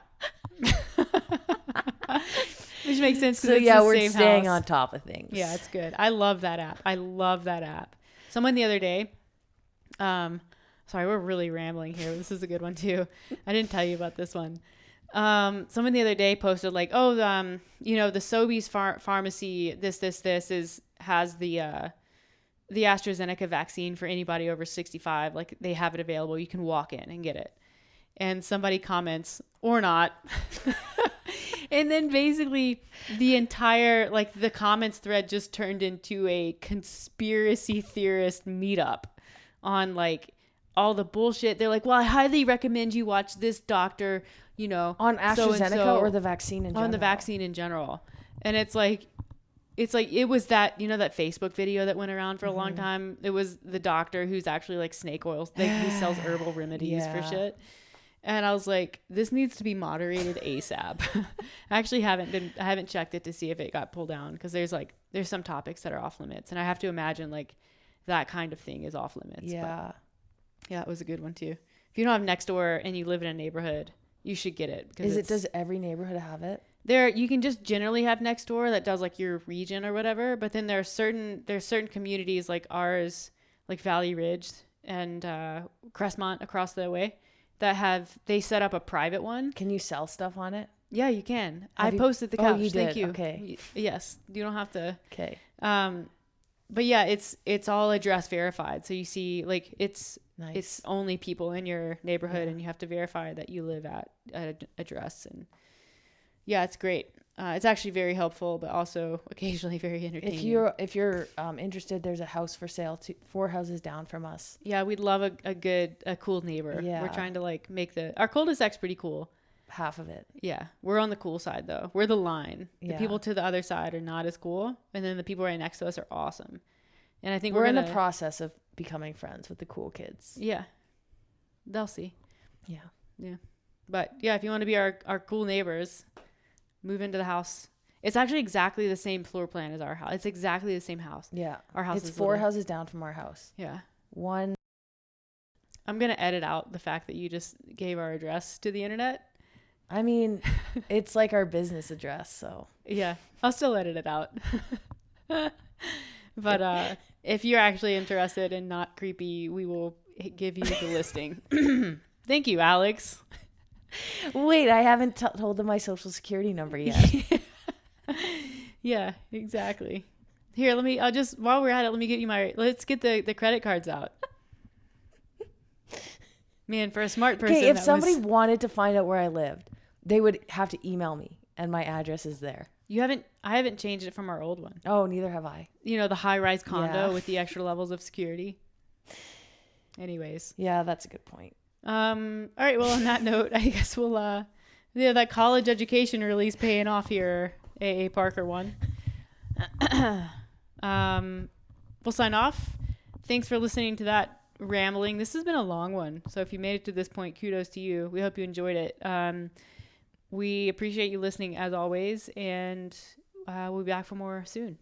A: Which makes sense.
B: So yeah, we're staying on top of things.
A: Yeah, it's good. I love that app. Someone the other day, sorry, we're really rambling here. This is a good one too. I didn't tell you about this one. Someone the other day posted like, oh, the Sobeys pharmacy, this has the AstraZeneca vaccine for anybody over 65. Like they have it available. You can walk in and get it. And somebody comments, or not. And then basically the entire, like the comments thread just turned into a conspiracy theorist meetup on like all the bullshit. They're like, well, I highly recommend you watch this doctor,
B: on AstraZeneca or the vaccine in general.
A: On the vaccine in general. And it's like it was that, that Facebook video that went around for a long time. It was the doctor who's actually like snake oils. He sells herbal remedies for shit. And I was like, this needs to be moderated ASAP. I actually haven't checked it to see if it got pulled down, because there's some topics that are off limits, and I have to imagine like that kind of thing is off limits.
B: Yeah.
A: But yeah, it was a good one too. If you don't have Nextdoor and you live in a neighborhood, you should get it.
B: Does every neighborhood have it?
A: You can just generally have Nextdoor that does like your region or whatever, but then there's certain communities like ours, like Valley Ridge and Crestmont across the way, they set up a private one.
B: Can you sell stuff on it?
A: Yeah, you can. I posted the couch.
B: Oh, you did?
A: Thank you.
B: Okay.
A: Yes, you don't have to.
B: Okay.
A: But yeah, it's all address verified. So you see, like it's only people in your neighborhood, and you have to verify that you live at an address. And yeah, it's great. It's actually very helpful, but also occasionally very entertaining.
B: If you're interested, there's a house for sale 4 houses down from us.
A: Yeah, we'd love a cool neighbor. Yeah. We're trying to like make our cul-de-sac's pretty cool.
B: Half of it.
A: Yeah. We're on the cool side though. We're the line. The people to the other side are not as cool. And then the people right next to us are awesome. And I think
B: we're in the process of becoming friends with the cool kids.
A: Yeah. They'll see.
B: Yeah.
A: Yeah. But yeah, if you want to be our cool neighbors, move into the house. It's actually exactly the same floor plan as our house. It's exactly the same house.
B: Yeah.
A: Our house
B: is 4 houses down from our house.
A: Yeah.
B: One.
A: I'm going to edit out the fact that you just gave our address to the internet.
B: I mean, it's like our business address, so.
A: Yeah. I'll still edit it out. But if you're actually interested and not creepy, we will give you the listing. Thank you, Alex.
B: Wait, I haven't told them my social security number yet.
A: Yeah, exactly. Here, while we're at it, let me get you let's get the credit cards out. Man, for a smart person.
B: Okay, if somebody wanted to find out where I lived, they would have to email me, and my address is there.
A: I haven't changed it from our old one.
B: Oh, neither have I.
A: The high-rise condo with the extra levels of security. Anyways.
B: Yeah, that's a good point.
A: All right. Well, on that note, I guess we'll, that college education release paying off here, AA Parker one. We'll sign off. Thanks for listening to that rambling. This has been a long one. So if you made it to this point, kudos to you. We hope you enjoyed it. We appreciate you listening as always, and we'll be back for more soon.